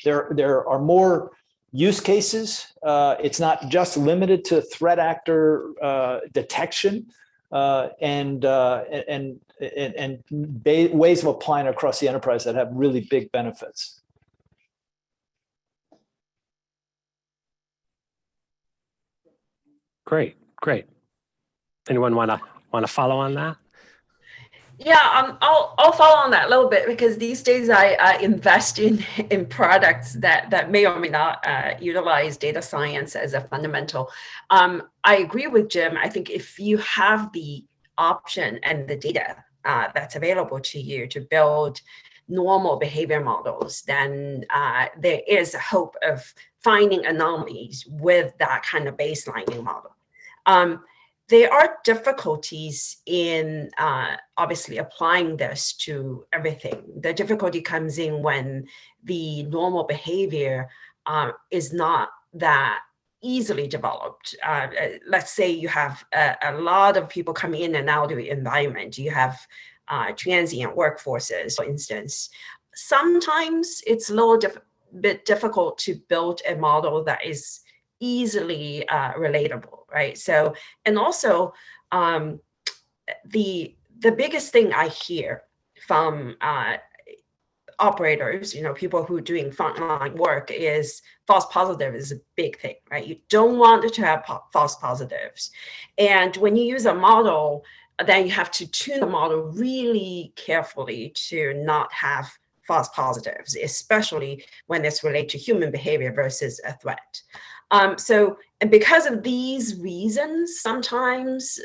there are more use cases. It's not just limited to threat actor detection and ways of applying across the enterprise that have really big benefits. Great. Anyone want to follow on that? Yeah, I'll follow on that a little bit, because these days I invest in products that may or may not utilize data science as a fundamental. I agree with Jim. I think if you have the option and the data that's available to you to build normal behavior models, then there is a hope of finding anomalies with that kind of baselining model. There are difficulties in obviously applying this to everything. The difficulty comes in when the normal behavior is not that easily developed. Let's say you have a lot of people coming in and out of the environment. You have transient workforces, for instance. Sometimes it's a little bit difficult to build a model that is easily relatable, right? So, and also the biggest thing I hear from operators, people who are doing frontline work, is false positive is a big thing, right? You don't want to have false positives. And when you use a model, then you have to tune the model really carefully to not have false positives, especially when it's related to human behavior versus a threat. And because of these reasons, sometimes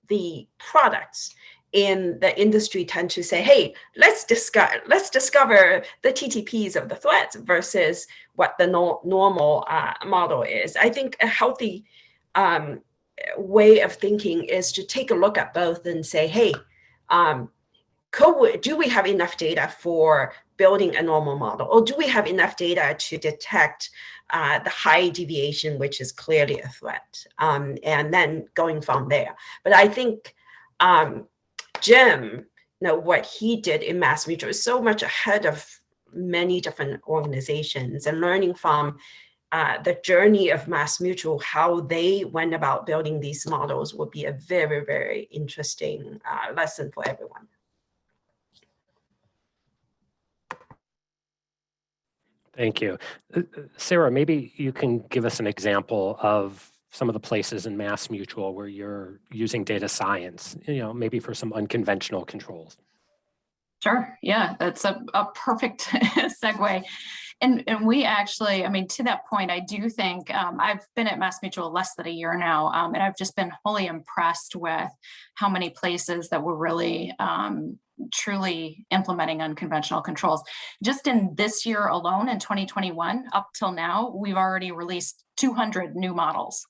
the products in the industry tend to say, hey, let's discover the TTPs of the threats versus what the normal model is. I think a healthy way of thinking is to take a look at both and say, hey, do we have enough data for building a normal model, or do we have enough data to detect the high deviation, which is clearly a threat, and then going from there. But I think Jim, what he did in MassMutual is so much ahead of many different organizations, and learning from the journey of MassMutual, how they went about building these models, will be a very, very interesting lesson for everyone. Thank you. Sarah, maybe you can give us an example of some of the places in MassMutual where you're using data science, maybe for some unconventional controls. Sure. Yeah, that's a perfect segue. And we actually, to that point, I do think I've been at MassMutual less than a year now, and I've just been wholly impressed with how many places that we're really truly implementing unconventional controls. Just in this year alone, in 2021, up till now, we've already released 200 new models.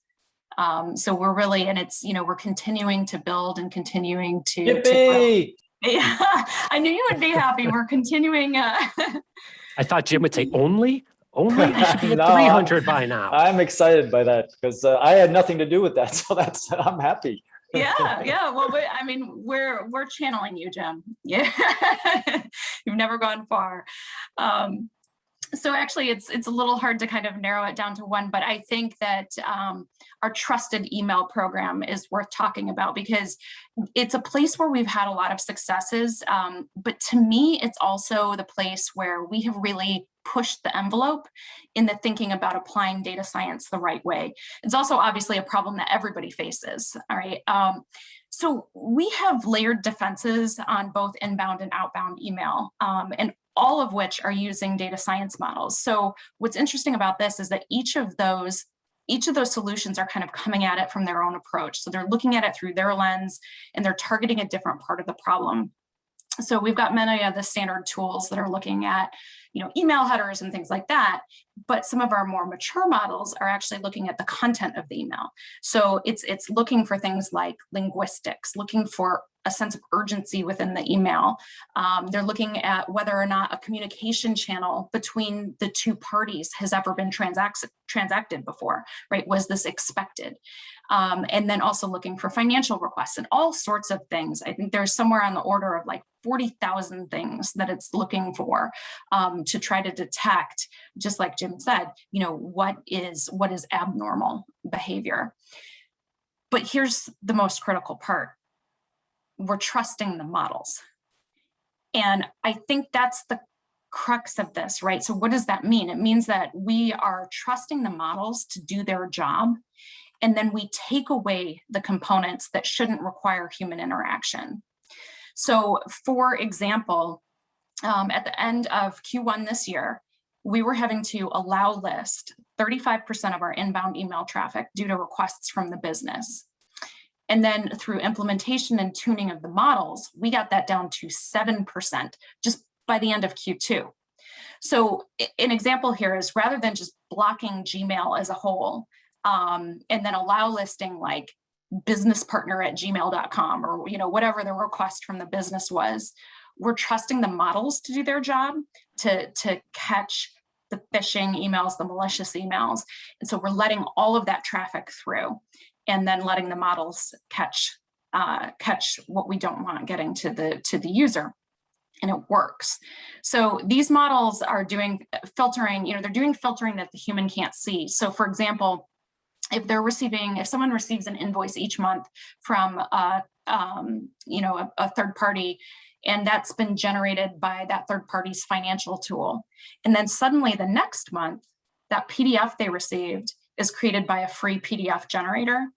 So we're really, and it's, we're continuing to build and continuing to Yippee! Yeah, I knew you would be happy. We're continuing. I thought Jim would say only. We should be at 300 by now. I'm excited by that, because I had nothing to do with that, so I'm happy. Yeah. Well, we're channeling you, Jim. Yeah, you've never gone far. So actually, it's a little hard to kind of narrow it down to one, but I think that our trusted email program is worth talking about, because it's a place where we've had a lot of successes. But to me, it's also the place where we have really pushed the envelope in the thinking about applying data science the right way. It's also obviously a problem that everybody faces. All right. So we have layered defenses on both inbound and outbound email, and all of which are using data science models. So what's interesting about this is that each of those solutions are kind of coming at it from their own approach. So they're looking at it through their lens, and they're targeting a different part of the problem. So we've got many of the standard tools that are looking at email headers and things like that. But some of our more mature models are actually looking at the content of the email. So it's looking for things like linguistics, looking for a sense of urgency within the email. They're looking at whether or not a communication channel between the two parties has ever been transacted before, right? Was this expected? And then also looking for financial requests and all sorts of things. I think there's somewhere on the order of like 40,000 things that it's looking for to try to detect, just like Jim said, what is abnormal behavior. But here's the most critical part. We're trusting the models. And I think that's the crux of this, right? So what does that mean? It means that we are trusting the models to do their job, and then we take away the components that shouldn't require human interaction. So for example, at the end of Q1 this year, we were having to allow list 35% of our inbound email traffic due to requests from the business. And then through implementation and tuning of the models, we got that down to 7% just by the end of Q2. So an example here is, rather than just blocking Gmail as a whole, and then allow listing like businesspartner@gmail.com or whatever the request from the business was, we're trusting the models to do their job to catch the phishing emails, the malicious emails. And so we're letting all of that traffic through, and then letting the models catch what we don't want getting to the user. And it works. So these models are doing filtering, they're doing filtering that the human can't see. So for example, if someone receives an invoice each month from a third party, and that's been generated by that third party's financial tool, and then suddenly the next month, that PDF they received is created by a free PDF generator,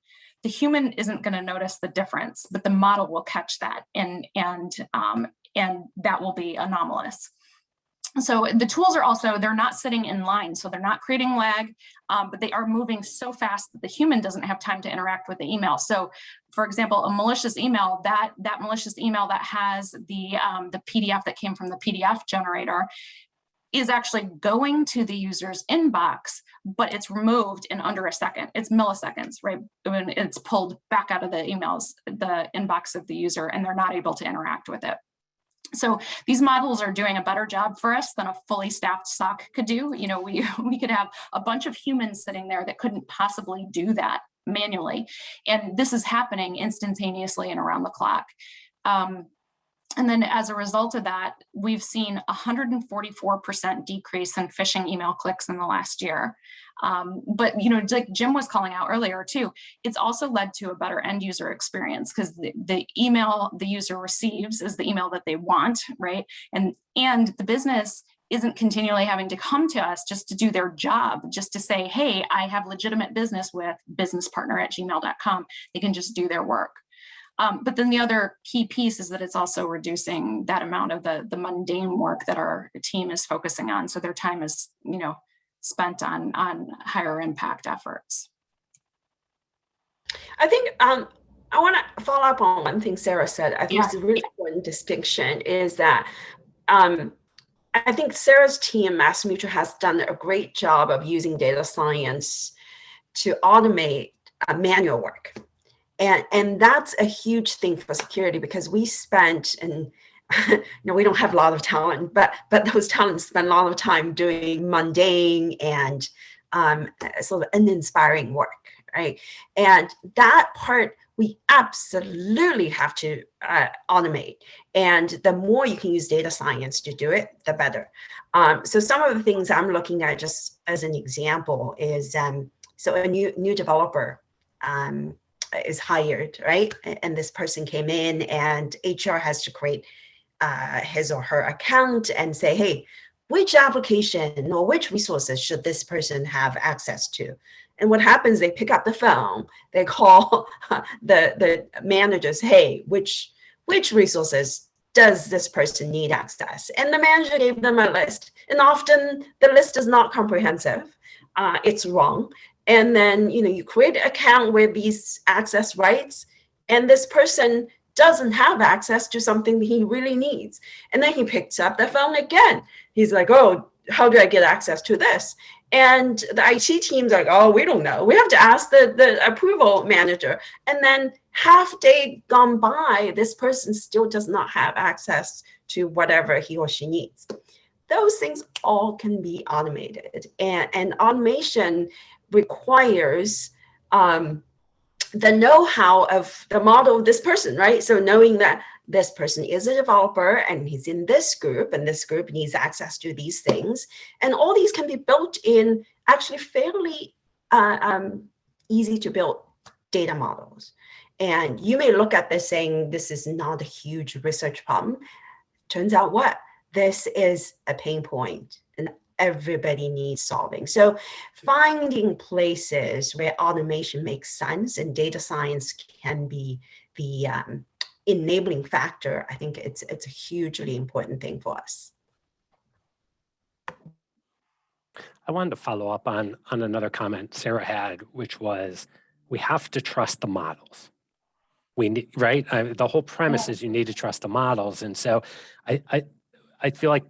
the human isn't going to notice the difference, but the model will catch that, and that will be anomalous. So the tools are also, they're not sitting in line, so they're not creating lag, but they are moving so fast that the human doesn't have time to interact with the email. So for example, a malicious email, that malicious email that has the PDF that came from the PDF generator is actually going to the user's inbox, but it's removed in under a second. It's milliseconds, right? When it's pulled back out of the inbox of the user, and they're not able to interact with it. So these models are doing a better job for us than a fully staffed SOC could do. We could have a bunch of humans sitting there that couldn't possibly do that manually. And this is happening instantaneously and around the clock. And then as a result of that, we've seen 144% decrease in phishing email clicks in the last year. But like Jim was calling out earlier too, it's also led to a better end user experience, because the email the user receives is the email that they want, right? And the business isn't continually having to come to us just to do their job, just to say, hey, I have legitimate business with businesspartner@gmail.com. They can just do their work. But then the other key piece is that it's also reducing that amount of the mundane work that our team is focusing on. So their time is, spent on higher impact efforts. I think I want to follow up on one thing Sarah said. I think it's a really important distinction is that I think Sarah's team, MassMutual, has done a great job of using data science to automate manual work. And that's a huge thing for security, because we spent, and we don't have a lot of talent, but those talents spend a lot of time doing mundane and sort of uninspiring work, right? And that part we absolutely have to automate. And the more you can use data science to do it, the better. So some of the things I'm looking at, just as an example, is so a new developer is hired, right? And this person came in, and HR has to create his or her account and say, hey, which application or which resources should this person have access to? And what happens, they pick up the phone, they call the managers, hey, which resources does this person need access? And the manager gave them a list. And often the list is not comprehensive. It's wrong. And then, you create an account with these access rights, and this person doesn't have access to something that he really needs. And then he picks up the phone again. he's like, oh, how do I get access to this? And the IT team's like, oh, we don't know. We have to ask the approval manager. And then half day gone by, this person still does not have access to whatever he or she needs. Those things all can be automated. And automation requires the know-how of the model of this person, right? So knowing that this person is a developer and he's in this group, and this group needs access to these things. And all these can be built in actually fairly easy to build data models. And you may look at this saying, this is not a huge research problem. Turns out what? This is a pain point and everybody needs solving. So finding places where automation makes sense and data science can be the enabling factor, I think it's a hugely important thing for us. I wanted to follow up on another comment Sarah had, which was we have to trust the models. We need, right? The whole premise is you need to trust the models. And so I feel like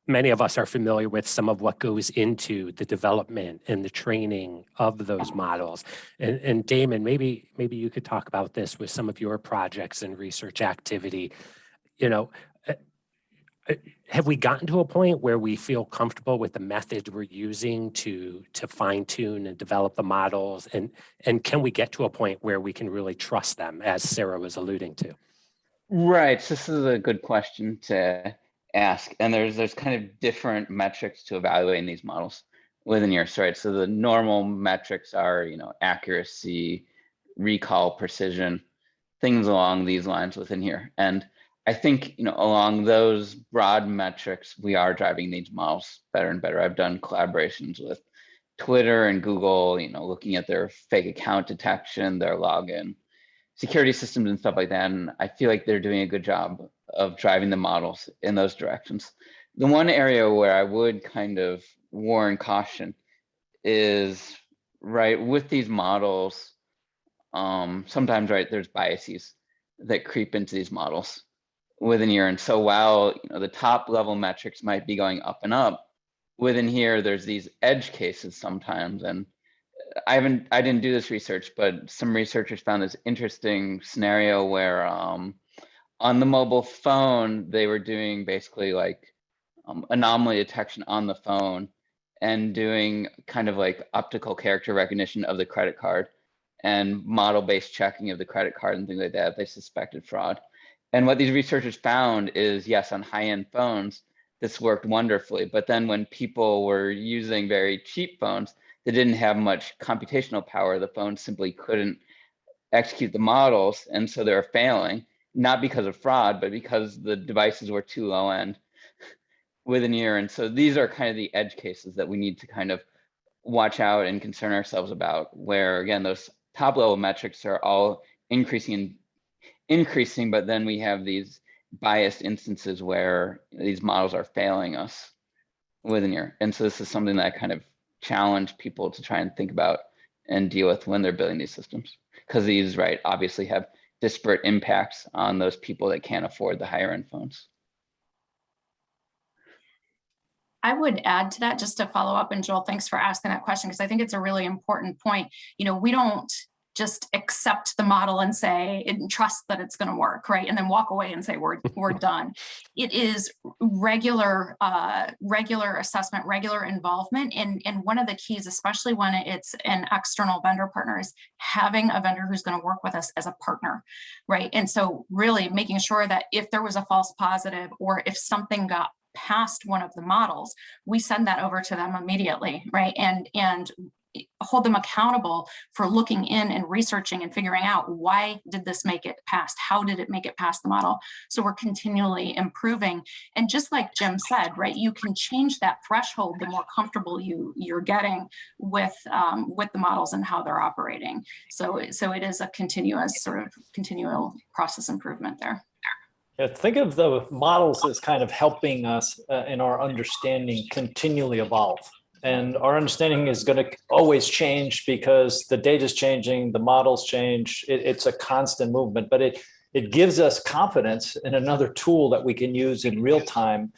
many of us are familiar with some of what goes into the development and the training of those models. And Damon, maybe you could talk about this with some of your projects and research activity. You know, have we gotten to a point where we feel comfortable with the methods we're using to fine tune and develop the models? And can we get to a point where we can really trust them, as Sarah was alluding to? Right. So this is a good question to ask. And there's kind of different metrics to evaluating these models within your right. So the normal metrics are, accuracy, recall, precision, things along these lines within here. And I think, along those broad metrics, we are driving these models better and better. I've done collaborations with Twitter and Google, looking at their fake account detection, their login, security systems and stuff like that. And I feel like they're doing a good job of driving the models in those directions. The one area where I would kind of warn caution is, right, with these models, sometimes, right, there's biases that creep into these models within here. And so while the top level metrics might be going up and up, within here, there's these edge cases sometimes. And I didn't do this research, but some researchers found this interesting scenario where on the mobile phone, they were doing basically like anomaly detection on the phone and doing kind of like optical character recognition of the credit card and model-based checking of the credit card and things like that. They suspected fraud. And what these researchers found is, yes, on high-end phones, this worked wonderfully. But then when people were using very cheap phones that didn't have much computational power, the phone simply couldn't execute the models. And so they were failing, not because of fraud, but because the devices were too low end within here. And so these are kind of the edge cases that we need to kind of watch out and concern ourselves about, where, again, those top level metrics are all increasing, but then we have these biased instances where these models are failing us within here. And so this is something that I kind of challenge people to try and think about and deal with when they're building these systems, because these, right, obviously have disparate impacts on those people that can't afford the higher end phones. I would add to that, just to follow up, and Joel, thanks for asking that question, because I think it's a really important point. We don't just accept the model and say and trust that it's going to work, right? And then walk away and say we're done. It is regular assessment, regular involvement, and one of the keys, especially when it's an external vendor partner, is having a vendor who's going to work with us as a partner, right? And so really making sure that if there was a false positive or if something got past one of the models, we send that over to them immediately, right? And hold them accountable for looking in and researching and figuring out, why did this make it past? How did it make it past the model? So we're continually improving. And just like Jim said, right, you can change that threshold the more comfortable you're getting with the models and how they're operating. So it is a continual process improvement there. Yeah, think of the models as kind of helping us in our understanding continually evolve. And our understanding is going to always change because the data is changing, the models change. It's a constant movement, but it gives us confidence in another tool that we can use in real time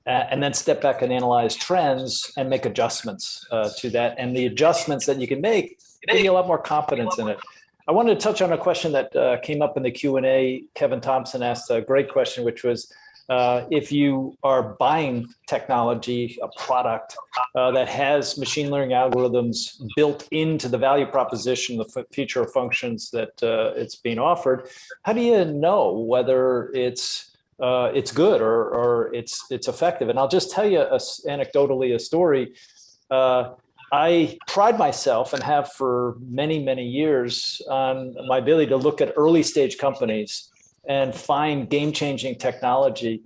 and then step back and analyze trends and make adjustments to that. And the adjustments that you can make give you a lot more confidence in it. I wanted to touch on a question that came up in the Q&A. Kevin Thompson asked a great question, which was, if you are buying technology, a product that has machine learning algorithms built into the value proposition, the feature or functions that it's being offered, how do you know whether it's good or it's effective? And I'll just tell you anecdotally a story. I pride myself, and have for many, many years, on my ability to look at early stage companies and find game-changing technology,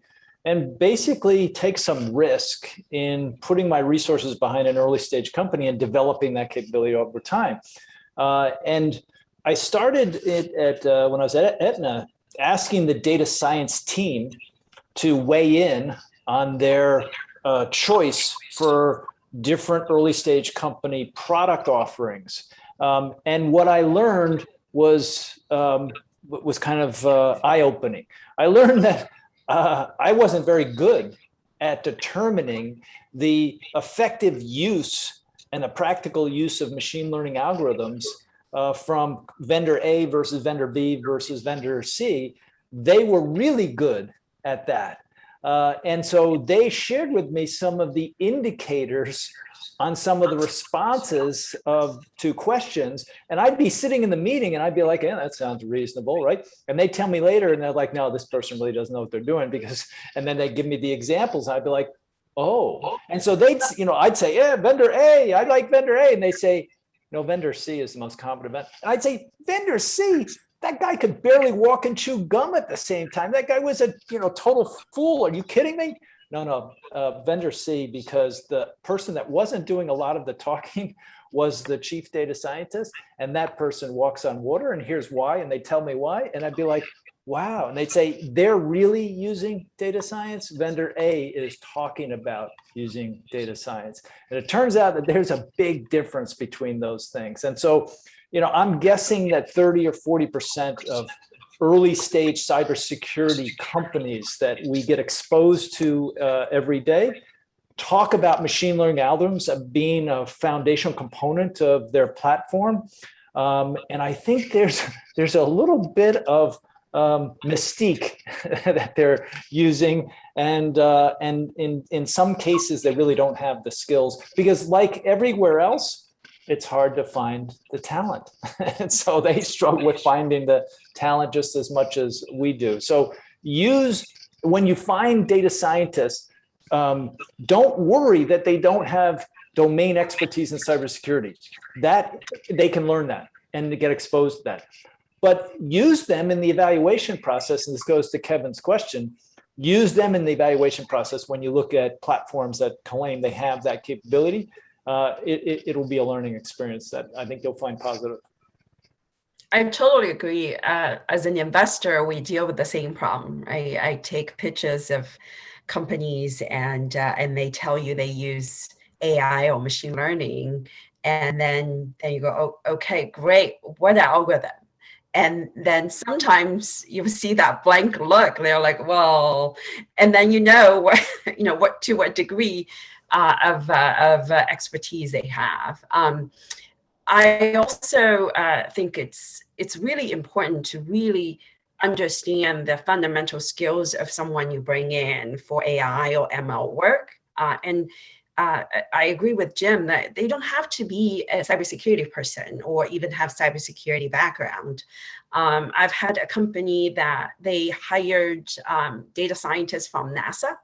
and basically take some risk in putting my resources behind an early stage company and developing that capability over time. And I started it when I was at Aetna, asking the data science team to weigh in on their choice for different early stage company product offerings. And what I learned was kind of eye-opening. I learned that I wasn't very good at determining the effective use and the practical use of machine learning algorithms from vendor A versus vendor B versus vendor C. They were really good at that. And so they shared with me some of the indicators on some of the responses to questions. And I'd be sitting in the meeting and I'd be like, yeah, that sounds reasonable, right? And they tell me later and they're like, no, this person really doesn't know what they're doing, and then they give me the examples. And I'd be like, oh. And so I'd say, yeah, vendor A, I like vendor A. And they say, no, vendor C is the most competent. And I'd say, vendor C? That guy could barely walk and chew gum at the same time. That guy was a total fool. Are you kidding me? No, vendor C, because the person that wasn't doing a lot of the talking was the chief data scientist, and that person walks on water, and here's why, and they tell me why, and I'd be like, wow. And they'd say, they're really using data science. Vendor A is talking about using data science. And it turns out that there's a big difference between those things. And so, I'm guessing that 30 or 40% of early stage cybersecurity companies that we get exposed to every day talk about machine learning algorithms being a foundational component of their platform. And I think there's a little bit of mystique that they're using, and in some cases they really don't have the skills, because like everywhere else, it's hard to find the talent. And so they struggle with finding the talent just as much as we do. So when you find data scientists, don't worry that they don't have domain expertise in cybersecurity. That they can learn that and get exposed to that. But use them in the evaluation process, and this goes to Kevin's question, use them in the evaluation process when you look at platforms that claim they have that capability. It'll be a learning experience that I think you'll find positive. I totally agree. As an investor, we deal with the same problem, right? I take pictures of companies and they tell you they use AI or machine learning, and then you go, oh, okay, great. What algorithm? And then sometimes you see that blank look. They're like, well, and then to what degree of expertise they have. I also think it's really important to really understand the fundamental skills of someone you bring in for AI or ML work. I agree with Jim that they don't have to be a cybersecurity person or even have cybersecurity background. I've had a company that they hired data scientists from NASA,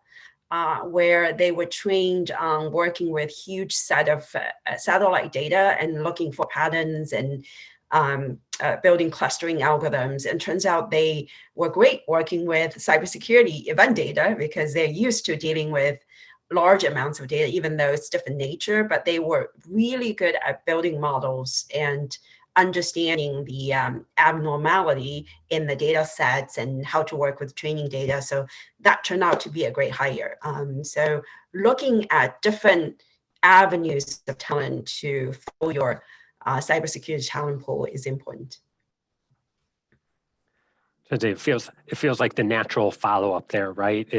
where they were trained on working with huge set of satellite data and looking for patterns and building clustering algorithms. And turns out they were great working with cybersecurity event data because they're used to dealing with large amounts of data, even though it's different nature, but they were really good at building models and understanding the abnormality in the data sets and how to work with training data. So that turned out to be a great hire. So looking at different avenues of talent to fill your cybersecurity talent pool is important. It feels like the natural follow-up there, right?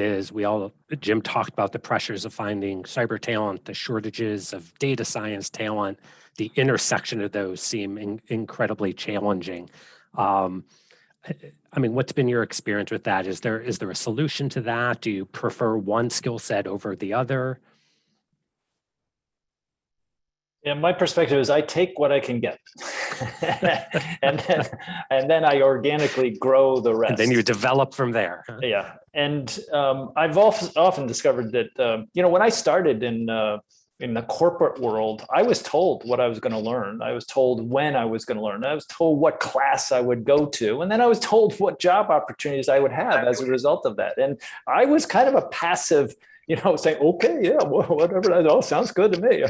Jim talked about the pressures of finding cyber talent, the shortages of data science talent, the intersection of those seem incredibly challenging. I mean, what's been your experience with that? Is there a solution to that? Do you prefer one skill set over the other? Yeah, my perspective is I take what I can get, and then I organically grow the rest. And then you develop from there. Huh? Yeah, and I've often discovered that when I started in the corporate world, I was told what I was going to learn. I was told when I was going to learn. I was told what class I would go to, and then I was told what job opportunities I would have as a result of that. And I was kind of a passive, saying, okay, yeah, whatever, that all sounds good to me,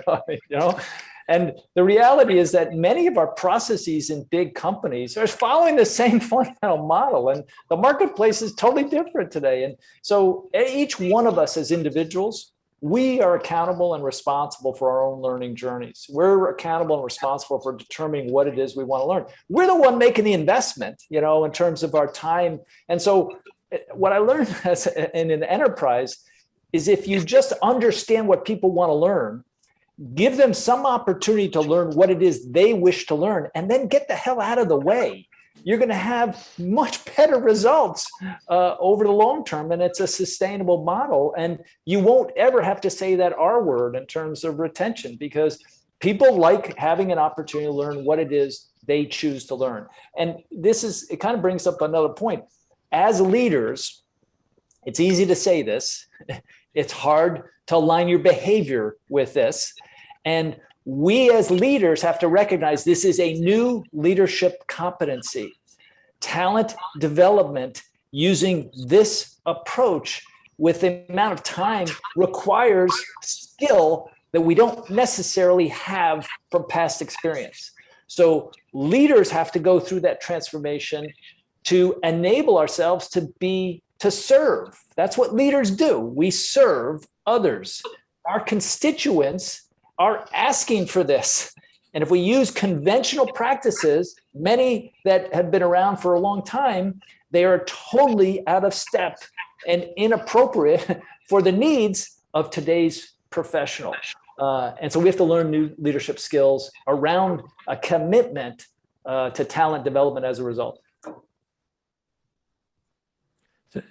And the reality is that many of our processes in big companies are following the same fundamental model, and the marketplace is totally different today. And so each one of us as individuals, we are accountable and responsible for our own learning journeys. We're accountable and responsible for determining what it is we want to learn. We're the one making the investment, in terms of our time. And so what I learned in an enterprise is if you just understand what people want to learn, give them some opportunity to learn what it is they wish to learn, and then get the hell out of the way, you're going to have much better results over the long term. And it's a sustainable model. And you won't ever have to say that R word in terms of retention, because people like having an opportunity to learn what it is they choose to learn. And it kind of brings up another point. As leaders, it's easy to say this. It's hard to align your behavior with this. And we as leaders have to recognize this is a new leadership competency. Talent development using this approach with the amount of time requires skill that we don't necessarily have from past experience. So leaders have to go through that transformation to enable ourselves to serve. That's what leaders do. We serve others. Our constituents are asking for this. And if we use conventional practices, many that have been around for a long time, they are totally out of step and inappropriate for the needs of today's professional. And so we have to learn new leadership skills around a commitment to talent development as a result.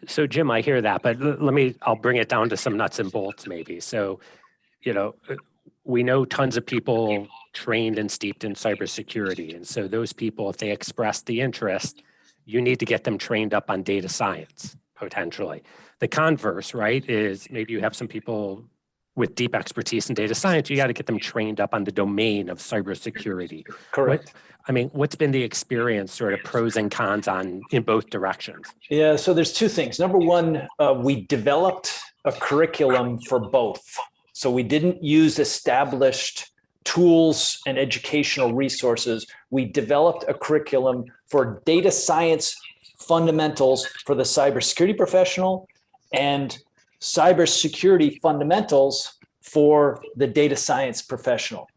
So Jim, I hear that, but I'll bring it down to some nuts and bolts maybe. So, we know tons of people trained and steeped in cybersecurity. And so those people, if they express the interest, you need to get them trained up on data science, potentially. The converse, right, is maybe you have some people with deep expertise in data science, you got to get them trained up on the domain of cybersecurity. Correct. What's been the experience, sort of pros and cons in both directions? Yeah, so there's two things. Number one, we developed a curriculum for both. So we didn't use established tools and educational resources. We developed a curriculum for data science fundamentals for the cybersecurity professional and cybersecurity fundamentals for the data science professional.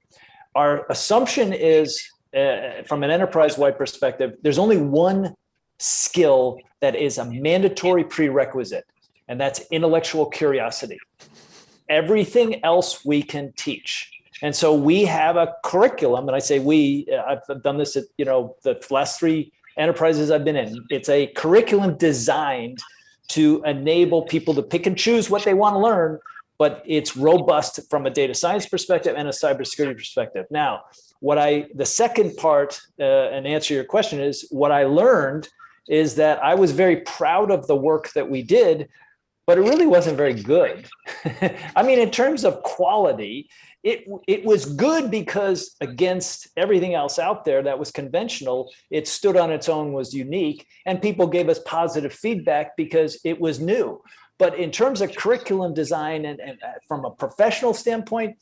Our assumption is, from an enterprise-wide perspective, there's only one skill that is a mandatory prerequisite, and that's intellectual curiosity. Everything else we can teach. And so we have a curriculum, and I say I've done this at the last 3 enterprises I've been in. It's a curriculum designed to enable people to pick and choose what they want to learn, but it's robust from a data science perspective and a cybersecurity perspective. Now, the second part, and answer your question, is what I learned is that I was very proud of the work that we did, but it really wasn't very good. I mean, in terms of quality, it was good because against everything else out there that was conventional, it stood on its own, was unique, and people gave us positive feedback because it was new. But in terms of curriculum design and from a professional standpoint,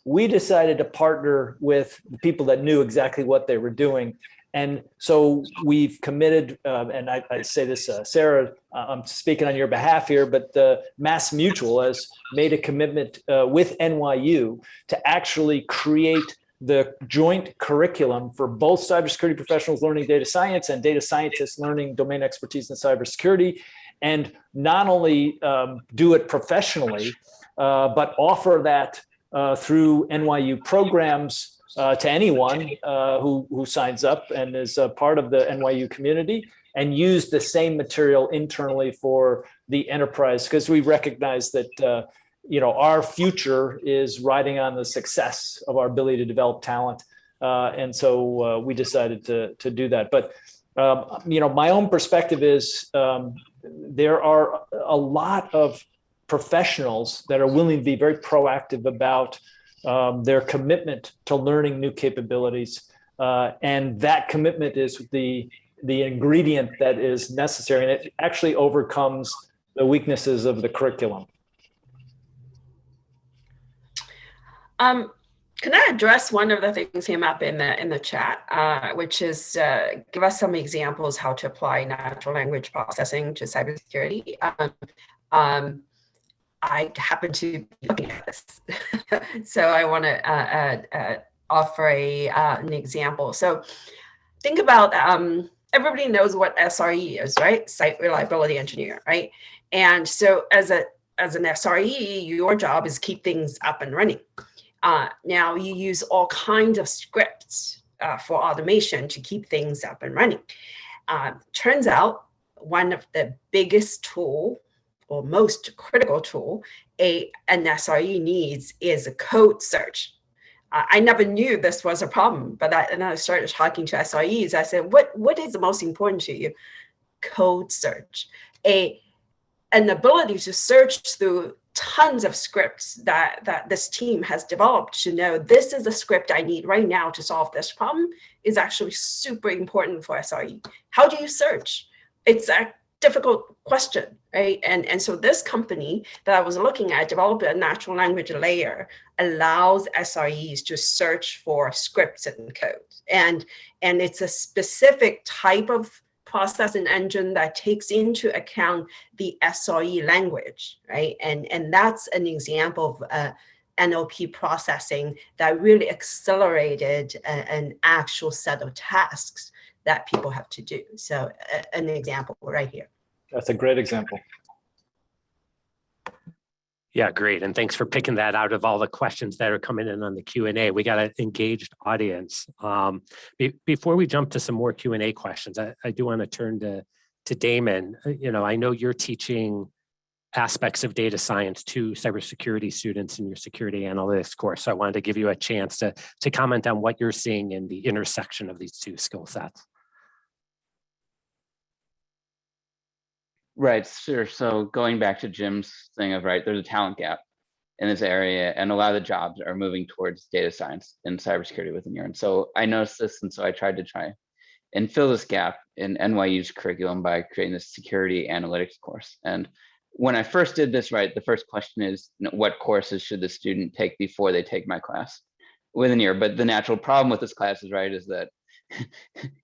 we decided to partner with people that knew exactly what they were doing. And so we've committed, and I say this, Sarah, I'm speaking on your behalf here, but MassMutual has made a commitment with NYU to actually create the joint curriculum for both cybersecurity professionals learning data science and data scientists learning domain expertise in cybersecurity, and not only do it professionally, but offer that through NYU programs to anyone who signs up and is a part of the NYU community, and use the same material internally for the enterprise, because we recognize that our future is riding on the success of our ability to develop talent, and so we decided to do that. But my own perspective is there are a lot of professionals that are willing to be very proactive about their commitment to learning new capabilities, and that commitment is the ingredient that is necessary, and it actually overcomes the weaknesses of the curriculum. Can I address one of the things came up in the chat, which is give us some examples how to apply natural language processing to cybersecurity. I happen to be looking at this, so I want to offer an example. So think about everybody knows what SRE is, right? Site reliability engineer, right? And so as an SRE, your job is keep things up and running. Now you use all kinds of scripts for automation to keep things up and running. Turns out one of the biggest tool or most critical tool an SRE needs is a code search. I never knew this was a problem, but I started talking to SREs. I said, what is the most important to you? Code search. An ability to search through tons of scripts that this team has developed to know this is the script I need right now to solve this problem is actually super important for SRE. How do you search? It's a difficult question, right? And so this company that I was looking at developed a natural language layer, allows SREs to search for scripts and codes. And it's a specific type of processing engine that takes into account the SRE language, right? And that's an example of NLP processing that really accelerated an actual set of tasks that people have to do. So an example right here. That's a great example. Yeah, great. And thanks for picking that out of all the questions that are coming in on the Q&A. We got an engaged audience. Before we jump to some more Q&A questions, I do want to turn to Damon. I know you're teaching aspects of data science to cybersecurity students in your security analytics course. So I wanted to give you a chance to comment on what you're seeing in the intersection of these two skill sets. Right, sure. So going back to Jim's thing of, there's a talent gap in this area, and a lot of the jobs are moving towards data science and cybersecurity within your. And so I noticed this, and so I tried to try and fill this gap in NYU's curriculum by creating this security analytics course. And when I first did this, the first question is, what courses should the student take before they take my class within your? But the natural problem with this class is that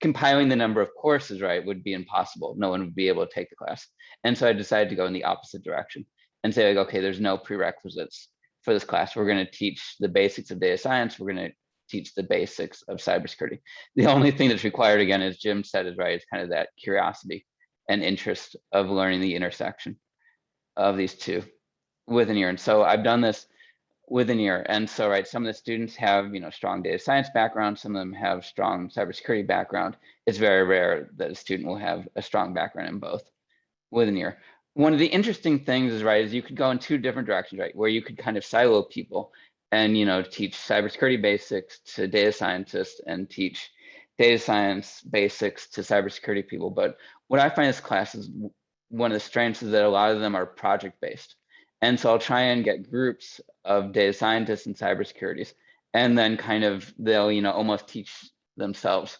compiling the number of courses would be impossible. No one would be able to take the class. And so I decided to go in the opposite direction and say, okay, there's no prerequisites for this class. We're going to teach the basics of data science. We're going to teach the basics of cybersecurity. The only thing that's required, again, as Jim said, is kind of that curiosity and interest of learning the intersection of these two within your. And so I've done this within your. And so, some of the students have, strong data science background. Some of them have strong cybersecurity background. It's very rare that a student will have a strong background in both within your. One of the interesting things is you could go in two different directions, where you could kind of silo people and, teach cybersecurity basics to data scientists and teach data science basics to cybersecurity people. But what I find this class is one of the strengths is that a lot of them are project-based. And so I'll try and get groups of data scientists and cybersecurities, and then they'll, almost teach themselves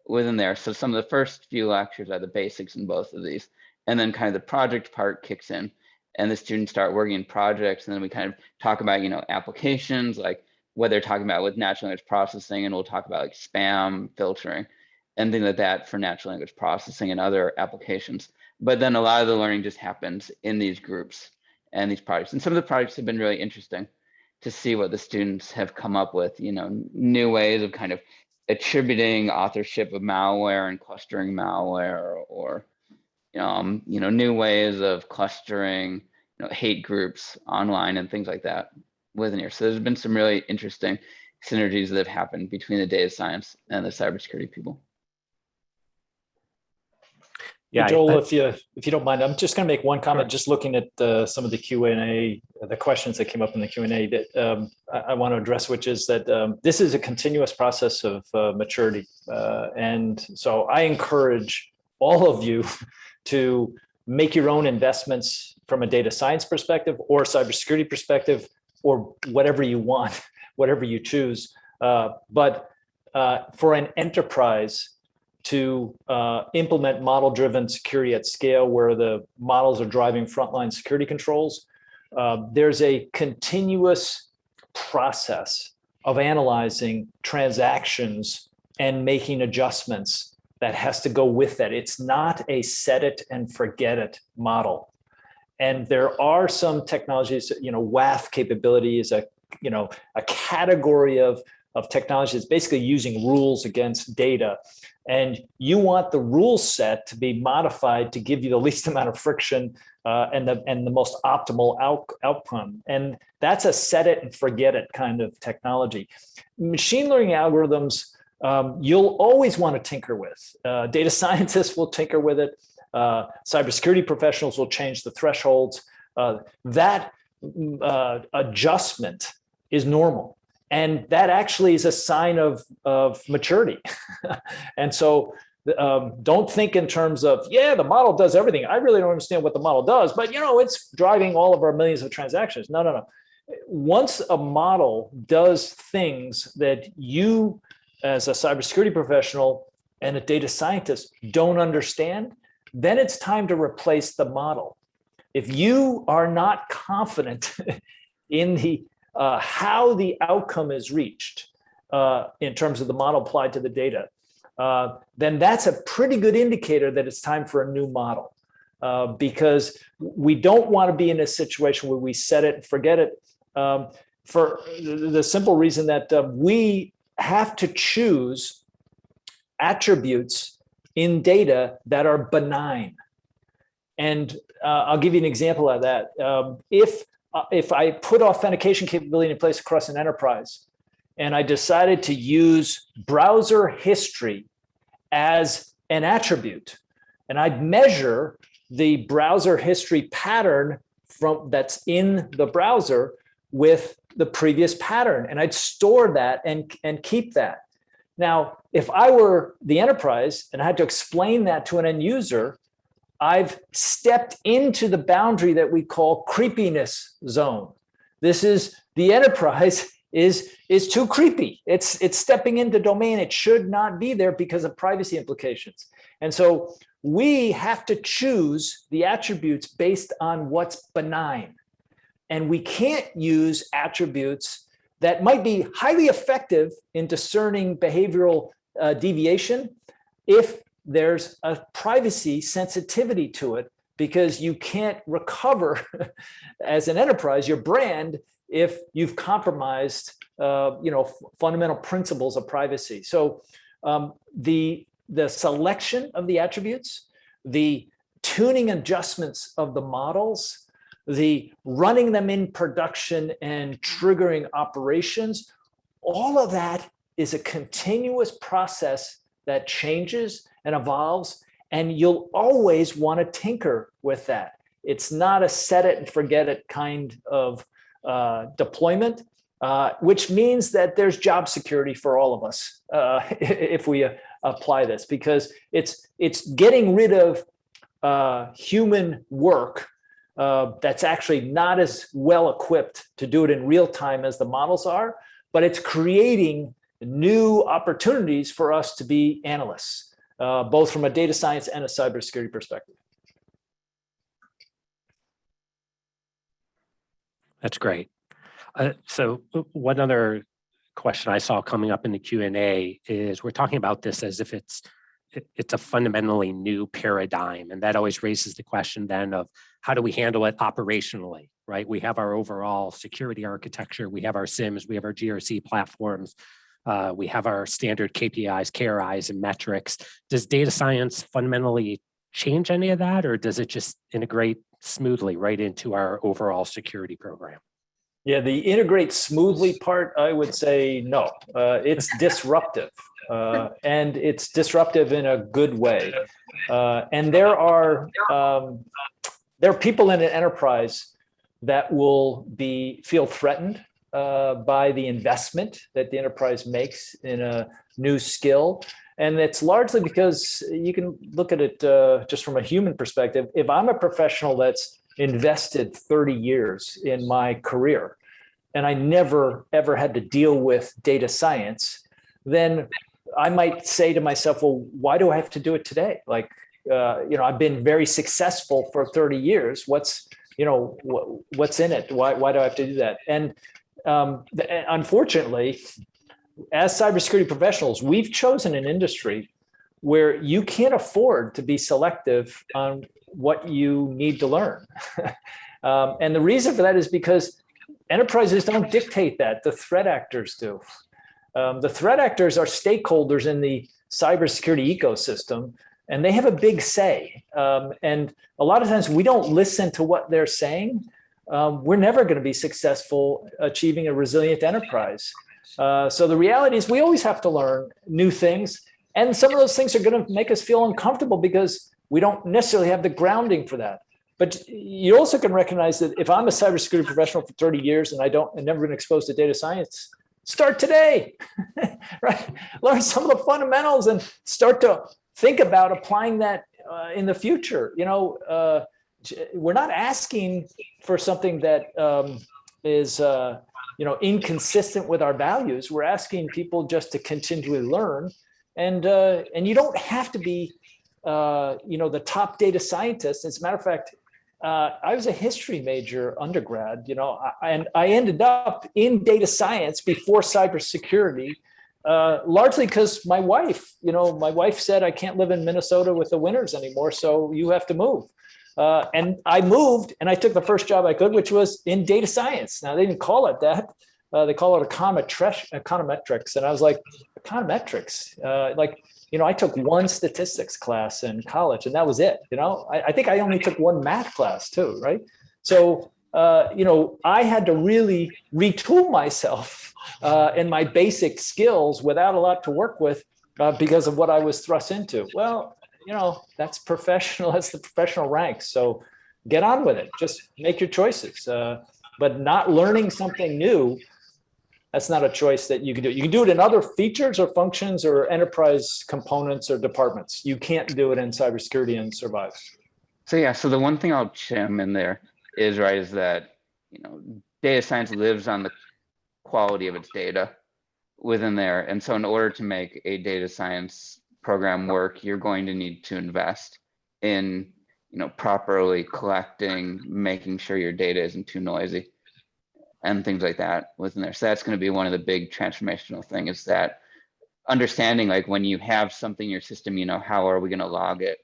within there. So some of the first few lectures are the basics in both of these. And then the project part kicks in, and the students start working in projects. And then we talk about, applications, like what they're talking about with natural language processing. And we'll talk about spam filtering and things like that for natural language processing and other applications. But then a lot of the learning just happens in these groups and these projects. And some of the projects have been really interesting. to see what the students have come up with, new ways of kind of attributing authorship of malware and clustering malware, or new ways of clustering hate groups online and things like that within here. So there's been some really interesting synergies that have happened between the data science and the cybersecurity people. Yeah, Joel, if you don't mind, I'm just going to make one comment. Just looking at some of the Q&A, the questions that came up in the Q&A that I want to address, which is that this is a continuous process of maturity, and so I encourage all of you to make your own investments from a data science perspective or cybersecurity perspective, or whatever you want, whatever you choose. But for an enterprise to implement model-driven security at scale, where the models are driving frontline security controls, there's a continuous process of analyzing transactions and making adjustments that has to go with that. It's not a set it and forget it model. And there are some technologies, WAF capability is a category of technology that's basically using rules against data. And you want the rule set to be modified to give you the least amount of friction and the most optimal outcome. And that's a set it and forget it kind of technology. Machine learning algorithms, you'll always want to tinker with. Data scientists will tinker with it. Cybersecurity professionals will change the thresholds. That adjustment is normal. And that actually is a sign of maturity. And so don't think in terms of, the model does everything. I really don't understand what the model does, but it's driving all of our millions of transactions. No. Once a model does things that you as a cybersecurity professional and a data scientist don't understand, then it's time to replace the model. If you are not confident in the how the outcome is reached in terms of the model applied to the data, then that's a pretty good indicator that it's time for a new model, because we don't want to be in a situation where we set it and forget it, for the simple reason that we have to choose attributes in data that are benign. And I'll give you an example of that. If I put authentication capability in place across an enterprise, and I decided to use browser history as an attribute, and I'd measure the browser history pattern that's in the browser with the previous pattern, and I'd store that and keep that. Now, if I were the enterprise and I had to explain that to an end user, I've stepped into the boundary that we call creepiness zone. This is the enterprise is too creepy. It's stepping into domain it should not be there because of privacy implications. And so we have to choose the attributes based on what's benign. And we can't use attributes that might be highly effective in discerning behavioral deviation if there's a privacy sensitivity to it, because you can't recover as an enterprise your brand if you've compromised fundamental principles of privacy. So the selection of the attributes, the tuning adjustments of the models, the running them in production and triggering operations, all of that is a continuous process that changes and evolves, and you'll always want to tinker with that. It's not a set it and forget it kind of deployment, which means that there's job security for all of us if we apply this, because it's getting rid of human work that's actually not as well equipped to do it in real time as the models are, but it's creating new opportunities for us to be analysts, both from a data science and a cybersecurity perspective. That's great. So one other question I saw coming up in the Q&A is, we're talking about this as if it's a fundamentally new paradigm. And that always raises the question then of how do we handle it operationally, right? We have our overall security architecture, we have our SIMs, we have our GRC platforms, we have our standard KPIs, KRIs, and metrics. Does data science fundamentally change any of that, or does it just integrate smoothly right into our overall security program? Yeah, the integrate smoothly part, I would say no. It's disruptive, and it's disruptive in a good way. And there are people in an enterprise that will feel threatened by the investment that the enterprise makes in a new skill. And it's largely because you can look at it just from a human perspective. If I'm a professional that's invested 30 years in my career and I never ever had to deal with data science, then I might say to myself, well, why do I have to do it today? Like, I've been very successful for 30 years. What's in it? Why do I have to do that? And unfortunately, as cybersecurity professionals, we've chosen an industry where you can't afford to be selective on what you need to learn. And the reason for that is because enterprises don't dictate that. The threat actors do. The threat actors are stakeholders in the cybersecurity ecosystem, and they have a big say. And a lot of times we don't listen to what they're saying. We're never going to be successful achieving a resilient enterprise. So the reality is we always have to learn new things. And some of those things are going to make us feel uncomfortable because we don't necessarily have the grounding for that. But you also can recognize that if I'm a cybersecurity professional for 30 years and I've never been exposed to data science, start today, right? Learn some of the fundamentals and start to think about applying that in the future. We're not asking for something that is inconsistent with our values. We're asking people just to continually learn, and you don't have to be the top data scientist. As a matter of fact, I was a history major undergrad, and I ended up in data science before cybersecurity, largely because my wife said, I can't live in Minnesota with the winters anymore, so you have to move. And I moved, and I took the first job I could, which was in data science. Now, they didn't call it that. They call it econometrics. And I was like, econometrics? I took one statistics class in college, and that was it. I think I only took one math class too, right? So, I had to really retool myself and my basic skills without a lot to work with because of what I was thrust into. Well, that's professional. That's the professional ranks. So get on with it. Just make your choices. But not learning something new, that's not a choice that you can do. You can do it in other features or functions or enterprise components or departments. You can't do it in cybersecurity and survive. So the one thing I'll chime in there is that data science lives on the quality of its data within there. And so in order to make a data science program work, you're going to need to invest in properly collecting, making sure your data isn't too noisy and things like that within there. So that's going to be one of the big transformational things, is that understanding, like, when you have something in your system, how are we going to log it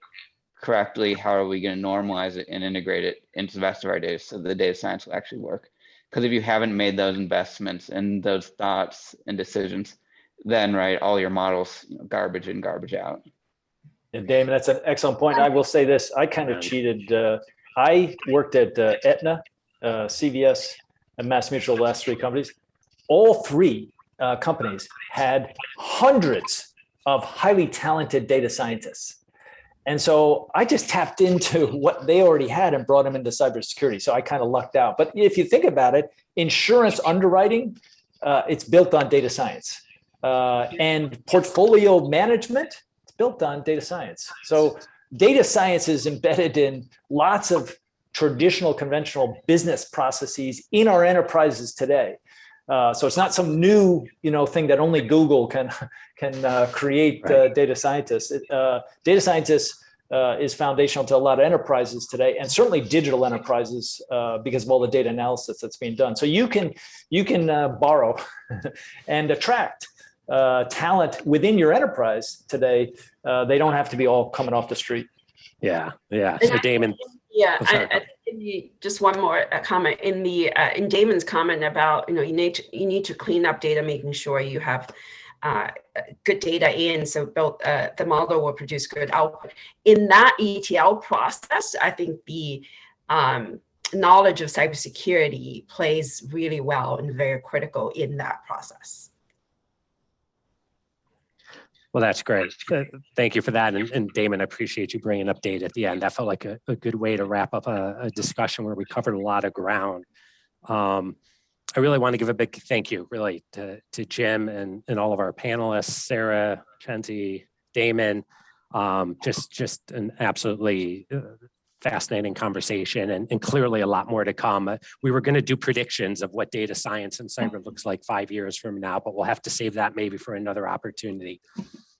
correctly? How are we going to normalize it and integrate it into the rest of our data so the data science will actually work? Because if you haven't made those investments and those thoughts and decisions, then all your models, garbage in, garbage out. And Damon, that's an excellent point. I will say this, I kind of cheated. I worked at Aetna, CVS, and MassMutual, the last three companies. All three companies had hundreds of highly talented data scientists. And so I just tapped into what they already had and brought them into cybersecurity. So I kind of lucked out. But if you think about it, insurance underwriting, it's built on data science. And portfolio management, it's built on data science. So data science is embedded in lots of traditional, conventional business processes in our enterprises today. So it's not some new, thing that only Google can create. Data scientists. Data scientists is foundational to a lot of enterprises today, and certainly digital enterprises because of all the data analysis that's being done. So you can borrow and attract talent within your enterprise today. They don't have to be all coming off the street. Yeah. So Damon. Yeah, Just one more comment in Damon's comment about, you need to clean up data, making sure you have good data in, so the model will produce good output. In that ETL process, I think the knowledge of cybersecurity plays really well and very critical in that process. Well, that's great. Thank you for that. And Damon, I appreciate you bringing up data at the end. That felt like a good way to wrap up a discussion where we covered a lot of ground. I really want to give a big thank you really to Jim and all of our panelists, Sarah, Chancey, Damon. Just an absolutely fascinating conversation and clearly a lot more to come. We were going to do predictions of what data science and cyber looks like 5 years from now, but we'll have to save that maybe for another opportunity.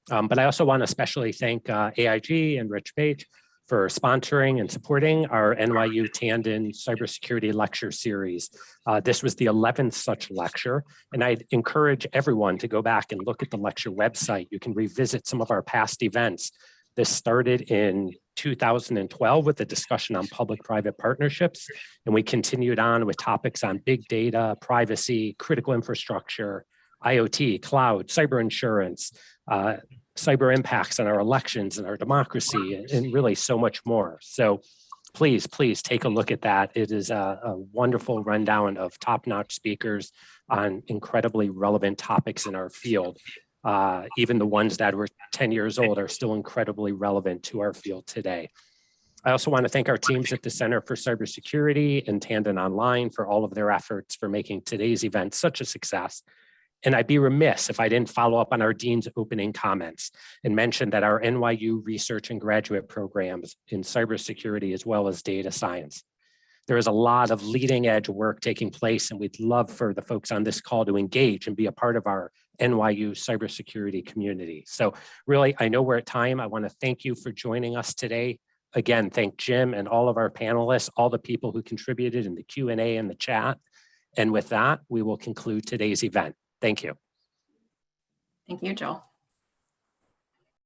But I also want to especially thank AIG and Rich Page for sponsoring and supporting our NYU Tandon Cybersecurity Lecture Series. This was the 11th such lecture, and I'd encourage everyone to go back and look at the lecture website. You can revisit some of our past events. This started in 2012 with a discussion on public-private partnerships, and we continued on with topics on big data, privacy, critical infrastructure, IoT, cloud, cyber insurance, cyber impacts on our elections and our democracy, and really so much more. So please take a look at that. It is a wonderful rundown of top-notch speakers on incredibly relevant topics in our field. Even the ones that were 10 years old are still incredibly relevant to our field today. I also want to thank our teams at the Center for Cybersecurity and Tandon Online for all of their efforts for making today's event such a success. And I'd be remiss if I didn't follow up on our dean's opening comments and mention that our NYU research and graduate programs in cybersecurity as well as data science. There is a lot of leading edge work taking place, and we'd love for the folks on this call to engage and be a part of our NYU cybersecurity community. So really, I know we're at time. I want to thank you for joining us today. Again, thank Jim and all of our panelists, all the people who contributed in the Q&A and the chat. And with that, we will conclude today's event. Thank you. Thank you, Joel.